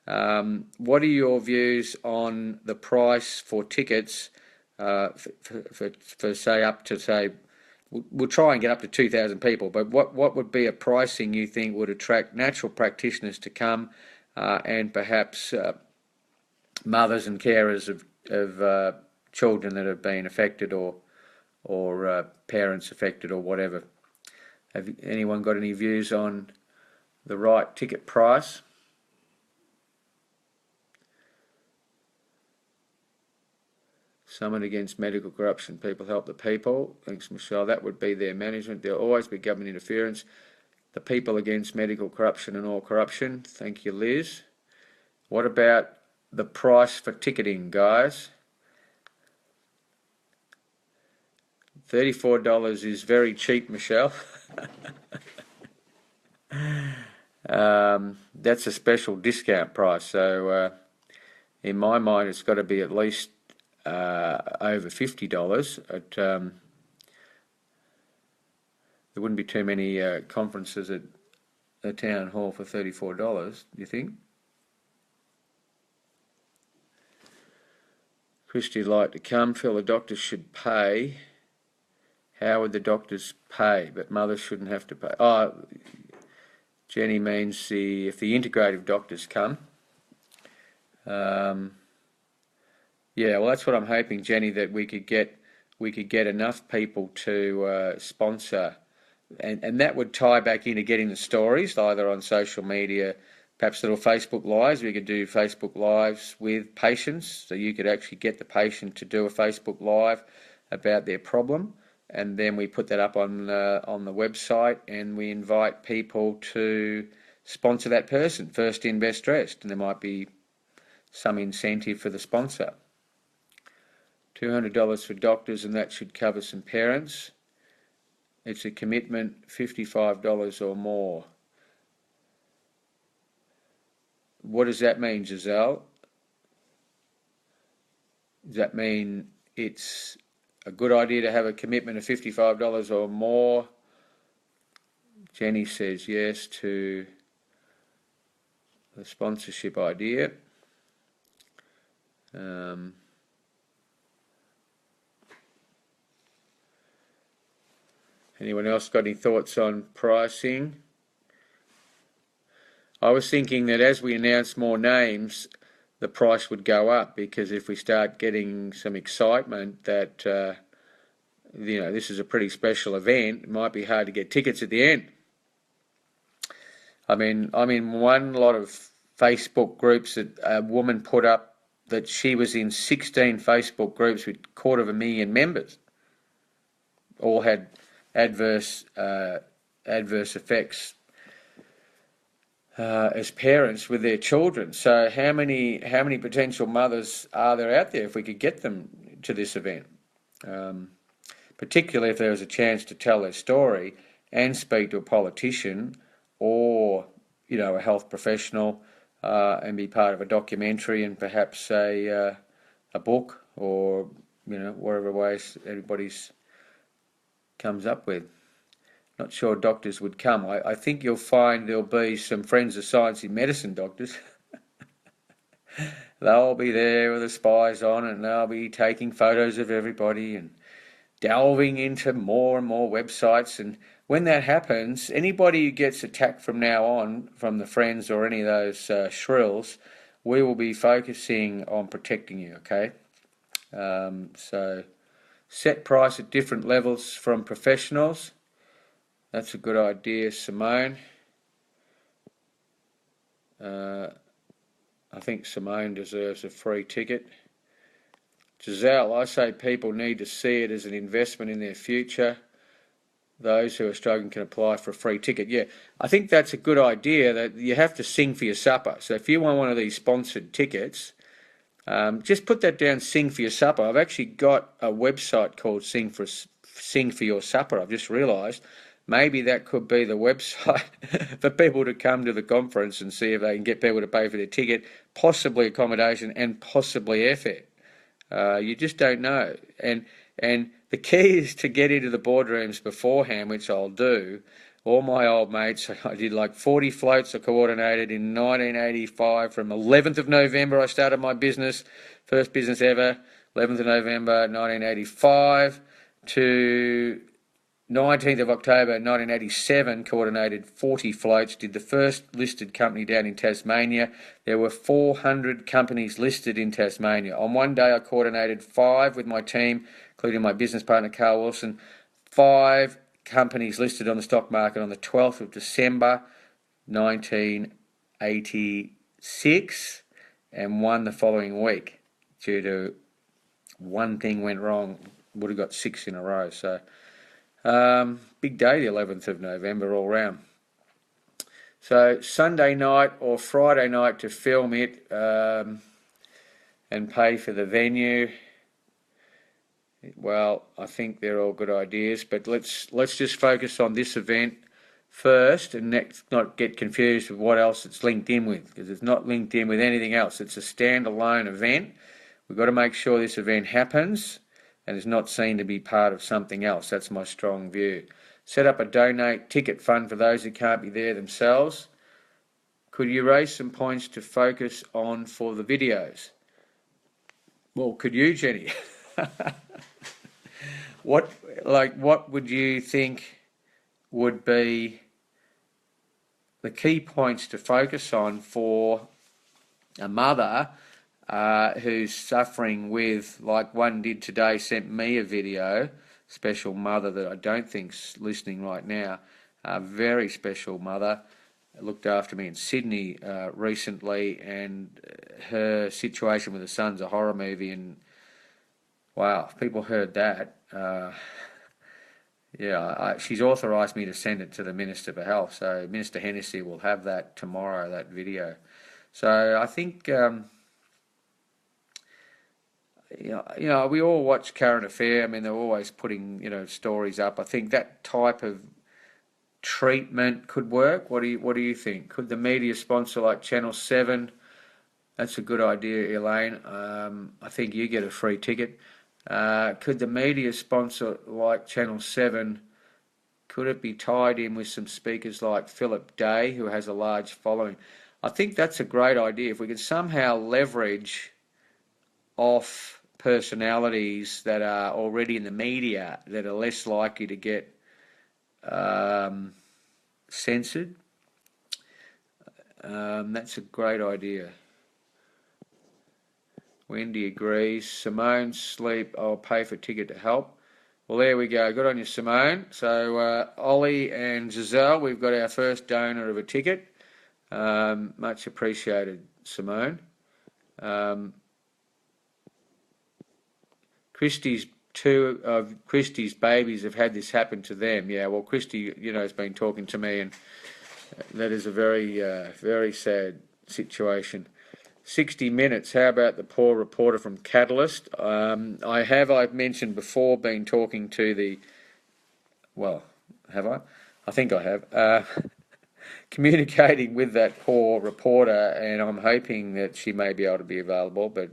What are your views on the price for tickets for say up to, say, we'll try and get up to 2,000 people, but what would be a pricing you think would attract natural practitioners to come, and perhaps mothers and carers of children that have been affected, or parents affected, or whatever? Have anyone got any views on the right ticket price? Summit against medical corruption. People help the people. Thanks, Michelle. That would be their management. There'll always be government interference. The people against medical corruption and all corruption. Thank you, Liz. What about the price for ticketing, guys? $34 is very cheap, Michelle. That's a special discount price. So in my mind, it's got to be at least over $50. There wouldn't be too many conferences at the town hall for $34, do you think? Christy'd like to come. Feel the doctors should pay. How would the doctors pay? But mothers shouldn't have to pay. Oh, Jenny means if the integrative doctors come. Yeah, well, that's what I'm hoping, Jenny, that we could get enough people to sponsor, and that would tie back into getting the stories either on social media, perhaps little Facebook Lives. We could do Facebook Lives with patients, so you could actually get the patient to do a Facebook Live about their problem, and then we put that up on the website, and we invite people to sponsor that person, first in, best dressed, and there might be some incentive for the sponsor. $200 for doctors, and that should cover some parents. It's a commitment, $55 or more. What does that mean, Giselle? Does that mean it's a good idea to have a commitment of $55 or more? Jenny says yes to the sponsorship idea. Anyone else got any thoughts on pricing? I was thinking that as we announce more names, the price would go up, because if we start getting some excitement that this is a pretty special event, it might be hard to get tickets at the end. I mean, I'm in one lot of Facebook groups that a woman put up that she was in 16 Facebook groups with 250,000 members. All had adverse effects as parents with their children. So how many potential mothers are there out there if we could get them to this event? Particularly if there was a chance to tell their story and speak to a politician or a health professional, and be part of a documentary and perhaps a book, or whatever ways everybody's comes up with. Not sure doctors would come. I think you'll find there'll be some Friends of Science in Medicine doctors. They'll be there with the spies on, and they'll be taking photos of everybody and delving into more and more websites. And when that happens, anybody who gets attacked from now on from the Friends or any of those shrills, we will be focusing on protecting you, okay? So set price at different levels from professionals. That's a good idea, Simone. I think Simone deserves a free ticket. Giselle, I say people need to see it as an investment in their future. Those who are struggling can apply for a free ticket. Yeah, I think that's a good idea, that you have to sing for your supper. So if you want one of these sponsored tickets, just put that down, sing for your supper. I've actually got a website called Sing for Your Supper. I've just realised maybe that could be the website for people to come to the conference and see if they can get people to pay for their ticket, possibly accommodation and possibly airfare. You just don't know. And the key is to get into the boardrooms beforehand, which I'll do. All my old mates, I did like 40 floats I coordinated in 1985. From 11th of November, I started my business, first business ever, 11th of November 1985 to 19th of October 1987, coordinated 40 floats, did the first listed company down in Tasmania. There were 400 companies listed in Tasmania. On one day I coordinated 5 with my team, including my business partner Carl Wilson, 5 companies listed on the stock market on the 12th of December 1986, and one the following week due to one thing went wrong. Would have got 6 in a row. So big day, the 11th of November all round. So Sunday night or Friday night to film it and pay for the venue. Well, I think they're all good ideas, but let's just focus on this event first, and not get confused with what else it's linked in with, because it's not linked in with anything else. It's a standalone event. We've got to make sure this event happens and is not seen to be part of something else. That's my strong view. Set up a donate ticket fund for those who can't be there themselves. Could you raise some points to focus on for the videos? Well, could you, Jenny? What would you think would be the key points to focus on for a mother who's suffering with, like one did today, sent me a video, special mother that I don't think's listening right now, a very special mother, looked after me in Sydney recently, and her situation with her son's a horror movie, and Wow, if people heard that. Yeah, she's authorised me to send it to the Minister for Health, so Minister Hennessy will have that tomorrow, that video. So I think, we all watch Current Affair. I mean, they're always putting, stories up. I think that type of treatment could work. What do you think? Could the media sponsor like Channel 7? That's a good idea, Elaine. I think you get a free ticket. Could the media sponsor like Channel 7? Could it be tied in with some speakers like Philip Day, who has a large following? I think that's a great idea. If we could somehow leverage off personalities that are already in the media that are less likely to get censored, that's a great idea. Wendy agrees. Simone, sleep. I'll pay for ticket to help. Well, there we go. Good on you, Simone. So, Ollie and Giselle, we've got our first donor of a ticket. Much appreciated, Simone. Two of Christy's babies have had this happen to them. Yeah, well, Christy, has been talking to me, and that is a very, very sad situation. 60 Minutes, how about the poor reporter from Catalyst? I've mentioned before, been talking to well, have I? I think I have. Communicating with that poor reporter, and I'm hoping that she may be able to be available, but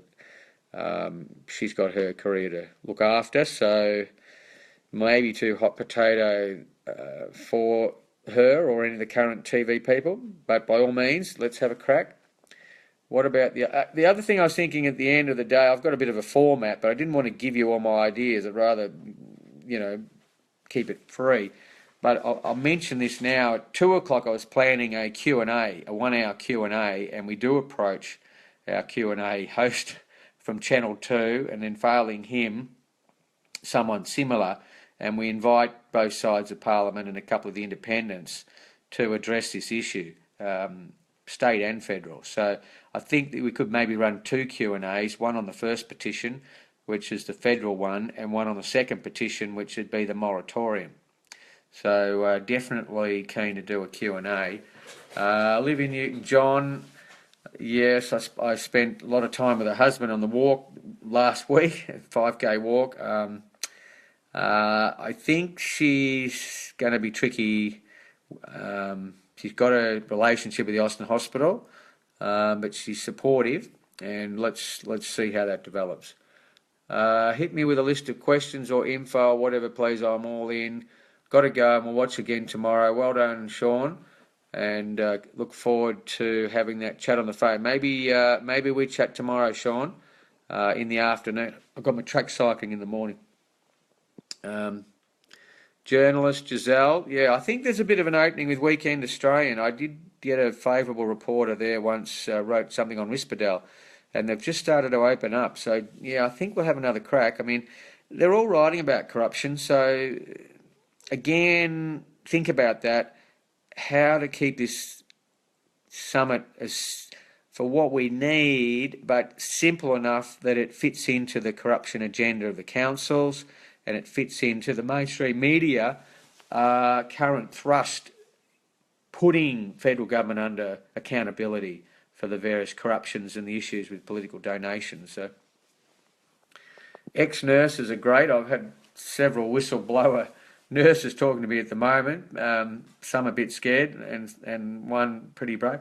she's got her career to look after, so maybe too hot potato for her or any of the current TV people, but by all means, let's have a crack. What about the other thing I was thinking at the end of the day? I've got a bit of a format, but I didn't want to give you all my ideas. I'd rather, keep it free. But I'll mention this now. At 2 o'clock, I was planning a Q&A, a 1 hour Q&A, and we do approach our Q&A host from Channel 2, and then failing him, someone similar, and we invite both sides of Parliament and a couple of the independents to address this issue, state and federal. So I think that we could maybe run two Q&As, one on the first petition, which is the federal one, and one on the second petition, which would be the moratorium. So definitely keen to do a Q&A. Olivia Newton-John, yes, I spent a lot of time with her husband on the walk last week, 5K walk. I think she's going to be tricky. She's got a relationship with the Austin Hospital, but she's supportive, and let's see how that develops. Hit me with a list of questions or info, whatever, please. I'm all in. Got to go, and we'll watch again tomorrow. Well done, Sean, and look forward to having that chat on the phone. Maybe we chat tomorrow, Sean, in the afternoon. I've got my track cycling in the morning. Journalist Giselle, yeah, I think there's a bit of an opening with Weekend Australian. I did get a favourable reporter there once, wrote something on Risperdal, and they've just started to open up. So, yeah, I think we'll have another crack. I mean, they're all writing about corruption, so again, think about that. How to keep this summit as for what we need, but simple enough that it fits into the corruption agenda of the councils, and it fits into the mainstream media current thrust, putting federal government under accountability for the various corruptions and the issues with political donations. So, ex-nurses are great. I've had several whistleblower nurses talking to me at the moment. Some a bit scared, and one pretty brave.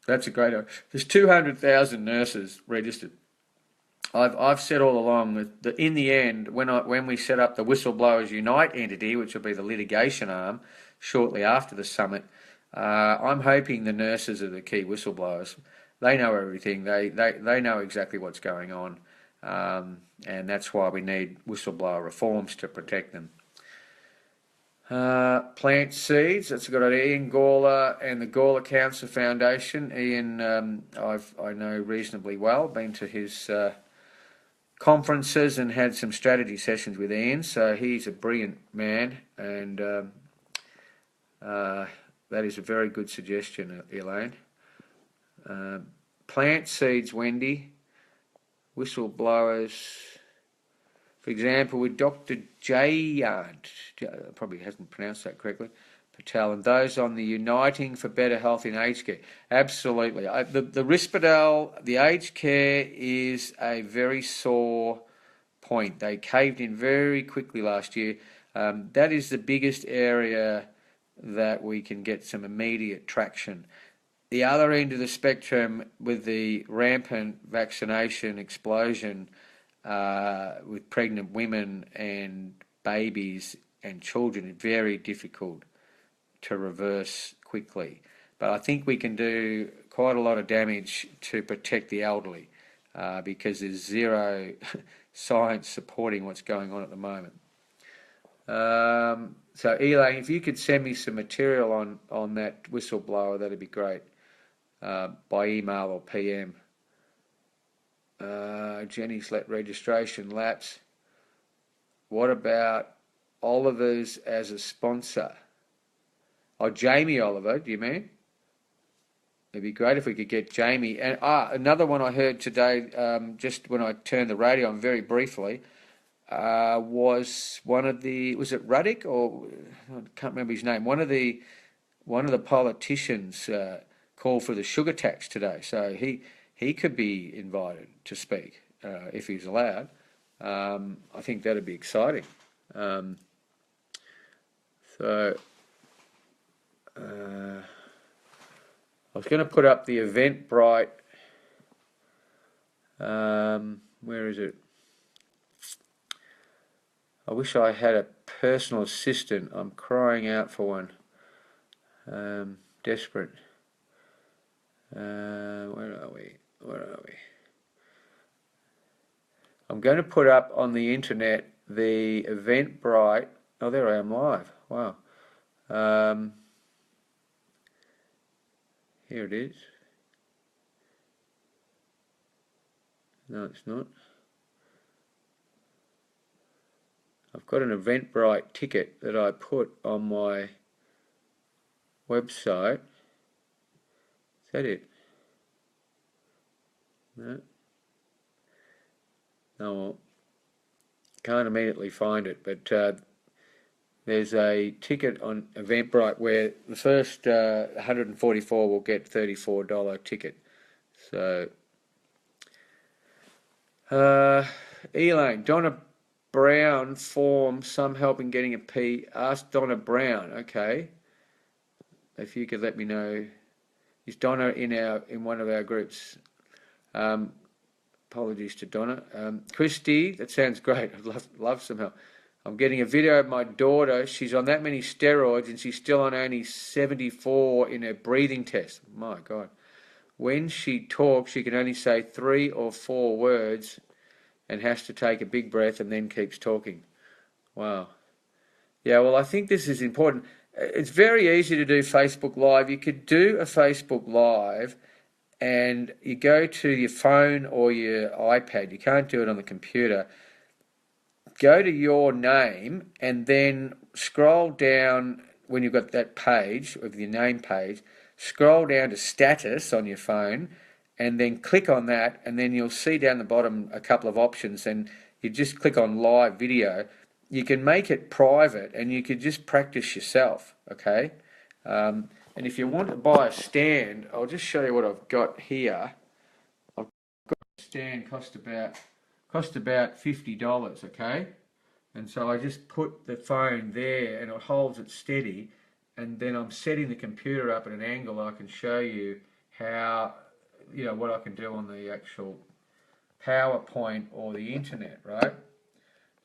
That's a great. There's 200,000 nurses registered. I've said all along that in the end, when we set up the Whistleblowers Unite entity, which will be the litigation arm shortly after the summit, I'm hoping the nurses are the key whistleblowers. They know everything. They know exactly what's going on, and that's why we need whistleblower reforms to protect them. Plant seeds. That's a good idea. Ian Gawler and the Gawler Cancer Foundation. Ian, I know reasonably well. Been to his conferences and had some strategy sessions with Ian, so he's a brilliant man, and that is a very good suggestion, Elaine. Plant seeds, Wendy. whistleblowers. For example, with Dr. Jayant, probably hasn't pronounced that correctly, Patel, and those on the Uniting for Better Health in Aged Care. Absolutely. The Risperdal, the aged care is a very sore point. They caved in very quickly last year. That is the biggest area that we can get some immediate traction. The other end of the spectrum, with the rampant vaccination explosion with pregnant women and babies and children, it's very difficult to reverse quickly. But I think we can do quite a lot of damage to protect the elderly because there's zero science supporting what's going on at the moment. So Elaine, if you could send me some material on that whistleblower, that'd be great, by email or PM. Jenny's let registration lapse. What about Oliver's as a sponsor? Oh, Jamie Oliver, do you mean? It'd be great if we could get Jamie. And another one I heard today, just when I turned the radio on very briefly, was one of the, was it Ruddick, or I can't remember his name. One of the politicians called for the sugar tax today, so he could be invited to speak if he's allowed. I think that'd be exciting. I was going to put up the Eventbrite. Where is it? I wish I had a personal assistant. I'm crying out for one. Desperate. Where are we? I'm going to put up on the internet the Eventbrite. Oh, there I am live. Wow. Here it is. No, it's not. I've got an Eventbrite ticket that I put on my website. Is that it? No. No, well, can't immediately find it, but there's a ticket on Eventbrite where the first 144 will get $34 ticket. So, Elaine, Donna Brown form, some help in getting a P. Ask Donna Brown. Okay, if you could let me know. Is Donna in one of our groups? Apologies to Donna. Christy, that sounds great. I'd love some help. I'm getting a video of my daughter. She's on that many steroids and she's still on only 74 in her breathing test. My God. When she talks, she can only say 3 or 4 words and has to take a big breath and then keeps talking. Wow. Yeah, well, I think this is important. It's very easy to do Facebook Live. You could do a Facebook Live and you go to your phone or your iPad. You can't do it on the computer. Go to your name and then scroll down when you've got that page of your name page. Scroll down to status on your phone and then click on that, and then you'll see down the bottom a couple of options, and you just click on live video. You can make it private and you could just practice yourself, okay? And if you want to buy a stand, I'll just show you what I've got here. I've got a stand, cost about $50, okay? And so I just put the phone there and it holds it steady, and then I'm setting the computer up at an angle I can show you how, what I can do on the actual PowerPoint or the internet, right?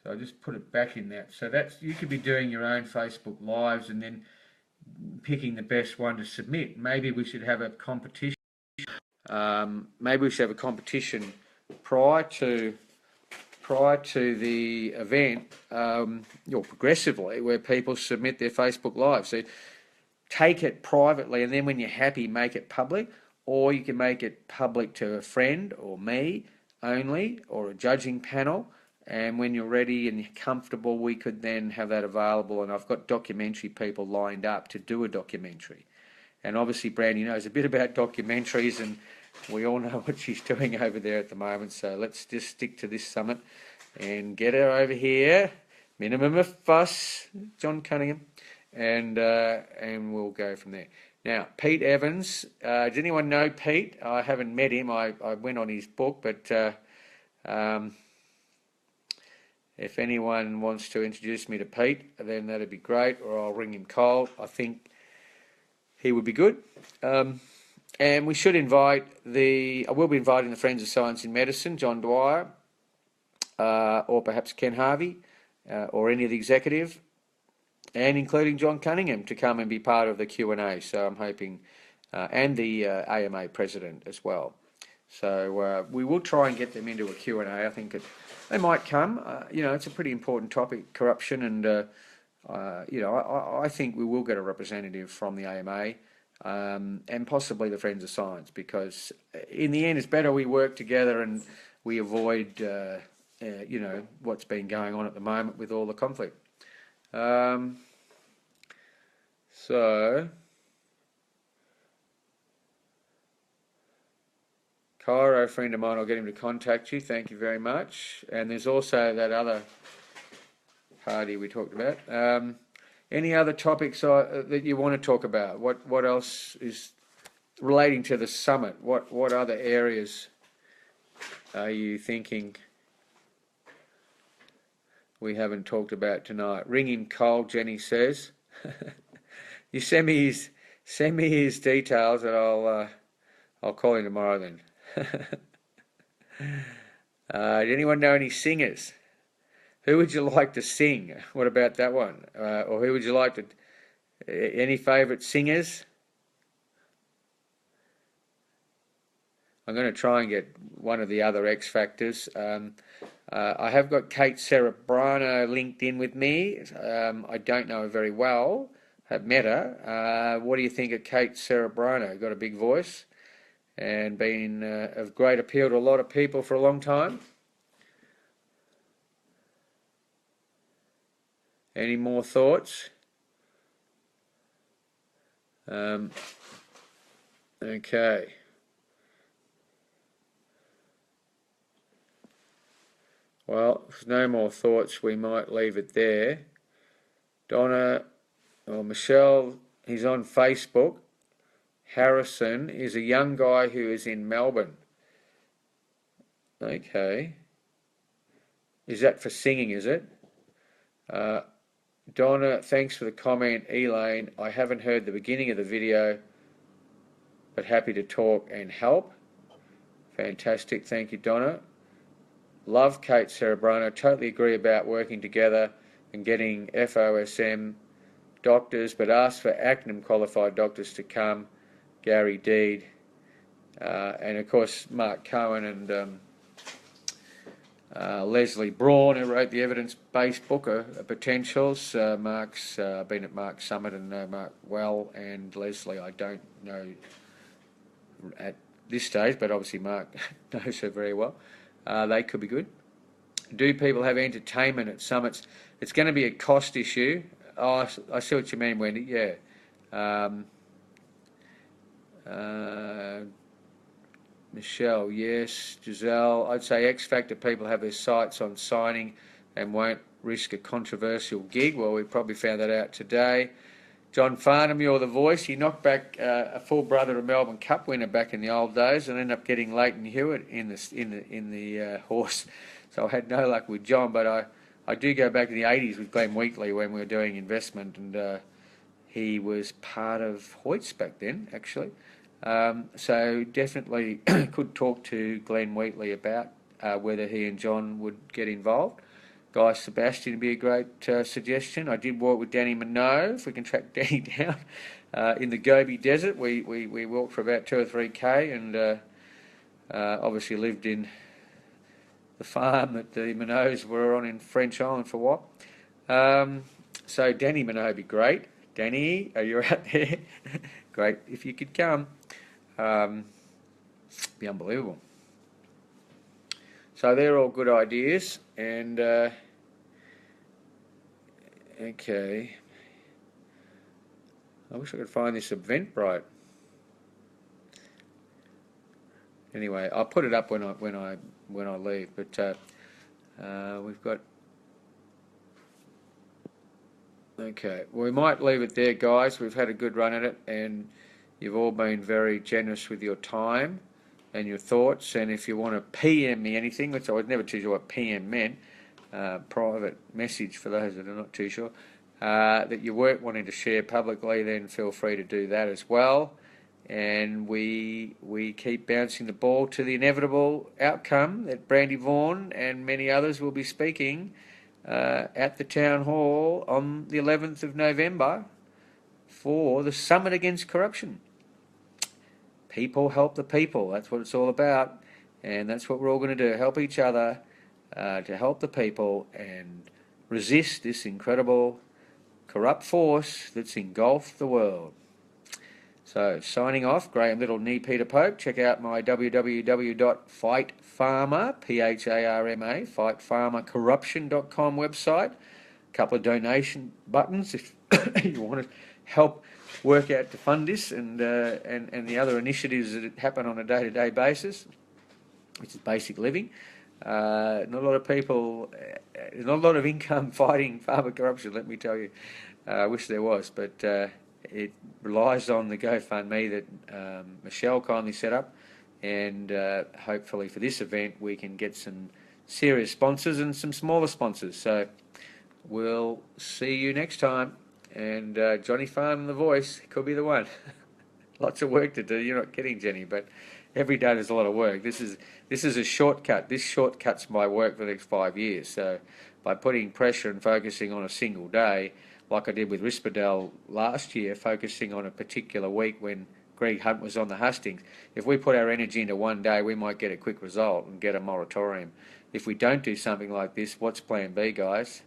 So I just put it back in that. So you could be doing your own Facebook Lives and then picking the best one to submit. Maybe we should have a competition. Maybe we should have a competition prior to the event, or progressively, where people submit their Facebook Live. So take it privately, and then when you're happy, make it public, or you can make it public to a friend or me only, or a judging panel. And when you're ready and you're comfortable, we could then have that available. And I've got documentary people lined up to do a documentary. And obviously, Brandy knows a bit about documentaries, and we all know what she's doing over there at the moment. So let's just stick to this summit and get her over here. Minimum of fuss, John Cunningham, and we'll go from there. Now, Pete Evans. Does anyone know Pete? I haven't met him. I went on his book, but if anyone wants to introduce me to Pete, then that'd be great, or I'll ring him cold. I think he would be good. And we should invite I will be inviting the Friends of Science in Medicine, John Dwyer, or perhaps Ken Harvey, or any of the executive, and including John Cunningham to come and be part of the Q&A. So I'm hoping, and the AMA president as well. So we will try and get them into a Q&A. I think they might come. It's a pretty important topic, corruption, and I think we will get a representative from the AMA. And possibly the Friends of Science, because in the end it's better we work together and we avoid what's been going on at the moment with all the conflict. So Cairo, friend of mine, I'll get him to contact you. Thank you very much. And there's also that other party we talked about. Any other topics that you want to talk about? What else is relating to the summit? What other areas are you thinking we haven't talked about tonight? Ring him cold, Jenny says. You send me his details, and I'll call him tomorrow then. Did anyone know any singers? Who would you like to sing? What about that one? Or who would you like to... Any favourite singers? I'm going to try and get one of the other X Factors. I have got Kate Cerebrano linked in with me. I don't know her very well. Have met her. What do you think of Kate Cerebrano? Got a big voice and been of great appeal to a lot of people for a long time. Any more thoughts? Okay. Well, if there's no more thoughts, we might leave it there. Donna or Michelle, he's on Facebook. Harrison is a young guy who is in Melbourne. Okay. Is that for singing, is it? Donna, thanks for the comment. Elaine, I haven't heard the beginning of the video, but happy to talk and help. Fantastic. Thank you, Donna. Love Kate Cerebrano. Totally agree about working together and getting FOSM doctors, but ask for ACNAM qualified doctors to come. Gary Deed. And of course, Mark Cohen and Leslie Braun, who wrote the evidence-based book of Potentials. Mark's been at Mark's Summit and know Mark well, and Leslie I don't know at this stage, but obviously Mark knows her very well. They could be good. Do people have entertainment at summits? It's going to be a cost issue. Oh, I see what you mean, Wendy. Yeah. Michelle, yes. Giselle, I'd say X Factor people have their sights on signing and won't risk a controversial gig. Well, we probably found that out today. John Farnham, you're the voice. He knocked back a full brother of Melbourne Cup winner back in the old days, and ended up getting Leighton Hewitt in the horse. So I had no luck with John, but I do go back to the 80s with Glenn Wheatley when we were doing investment, and he was part of Hoyts back then, actually. So definitely could talk to Glenn Wheatley about whether he and John would get involved. Guy Sebastian would be a great suggestion. I did work with Danny Minogue, if we can track Danny down, in the Gobi Desert. We walked for about 2 or 3K, and obviously lived in the farm that the Minogues were on in French Island for a while. So Danny Minogue would be great. Danny, are you out there? Great if you could come. Be unbelievable. So they're all good ideas, and okay. I wish I could find this Eventbrite. Anyway, I'll put it up when I leave. But we've got. Okay, well, we might leave it there, guys. We've had a good run at it, and you've all been very generous with your time and your thoughts. And if you want to PM me anything, which I was never too sure what PM meant, private message for those that are not too sure, that you weren't wanting to share publicly, then feel free to do that as well. And we keep bouncing the ball to the inevitable outcome that Brandy Vaughan and many others will be speaking at the Town Hall on the 11th of November for the Summit Against Corruption. People help the people, that's what it's all about, and that's what we're all going to do, help each other to help the people and resist this incredible corrupt force that's engulfed the world. So, signing off, Graham Little, knee Peter Pope. Check out my www.fightpharma, P-H-A-R-M-A, fightpharmacorruption.com website. A couple of donation buttons if you want to help work out to fund this and the other initiatives that happen on a day-to-day basis, which is basic living. Not a lot of people, not a lot of income fighting pharma corruption, let me tell you. I wish there was, but it relies on the GoFundMe that Michelle kindly set up, and hopefully for this event we can get some serious sponsors and some smaller sponsors. So we'll see you next time, and Johnny Farn, the voice, could be the one. Lots of work to do, you're not kidding, Jenny, but every day there's a lot of work. This is a shortcut. This shortcuts my work for the next 5 years. So by putting pressure and focusing on a single day, like I did with Risperdal last year, focusing on a particular week when Greg Hunt was on the hustings. If we put our energy into one day, we might get a quick result and get a moratorium. If we don't do something like this, what's plan B, guys?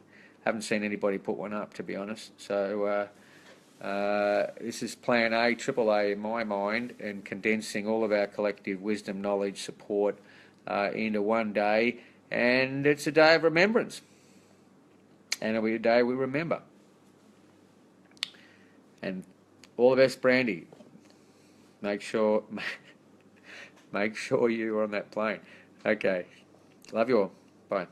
Haven't seen anybody put one up, to be honest. So this is plan A, triple A in my mind, and condensing all of our collective wisdom, knowledge, support into one day. And it's a day of remembrance. And it'll be a day we remember. And all the best, Brandy. Make sure you're on that plane. Okay. Love you all. Bye.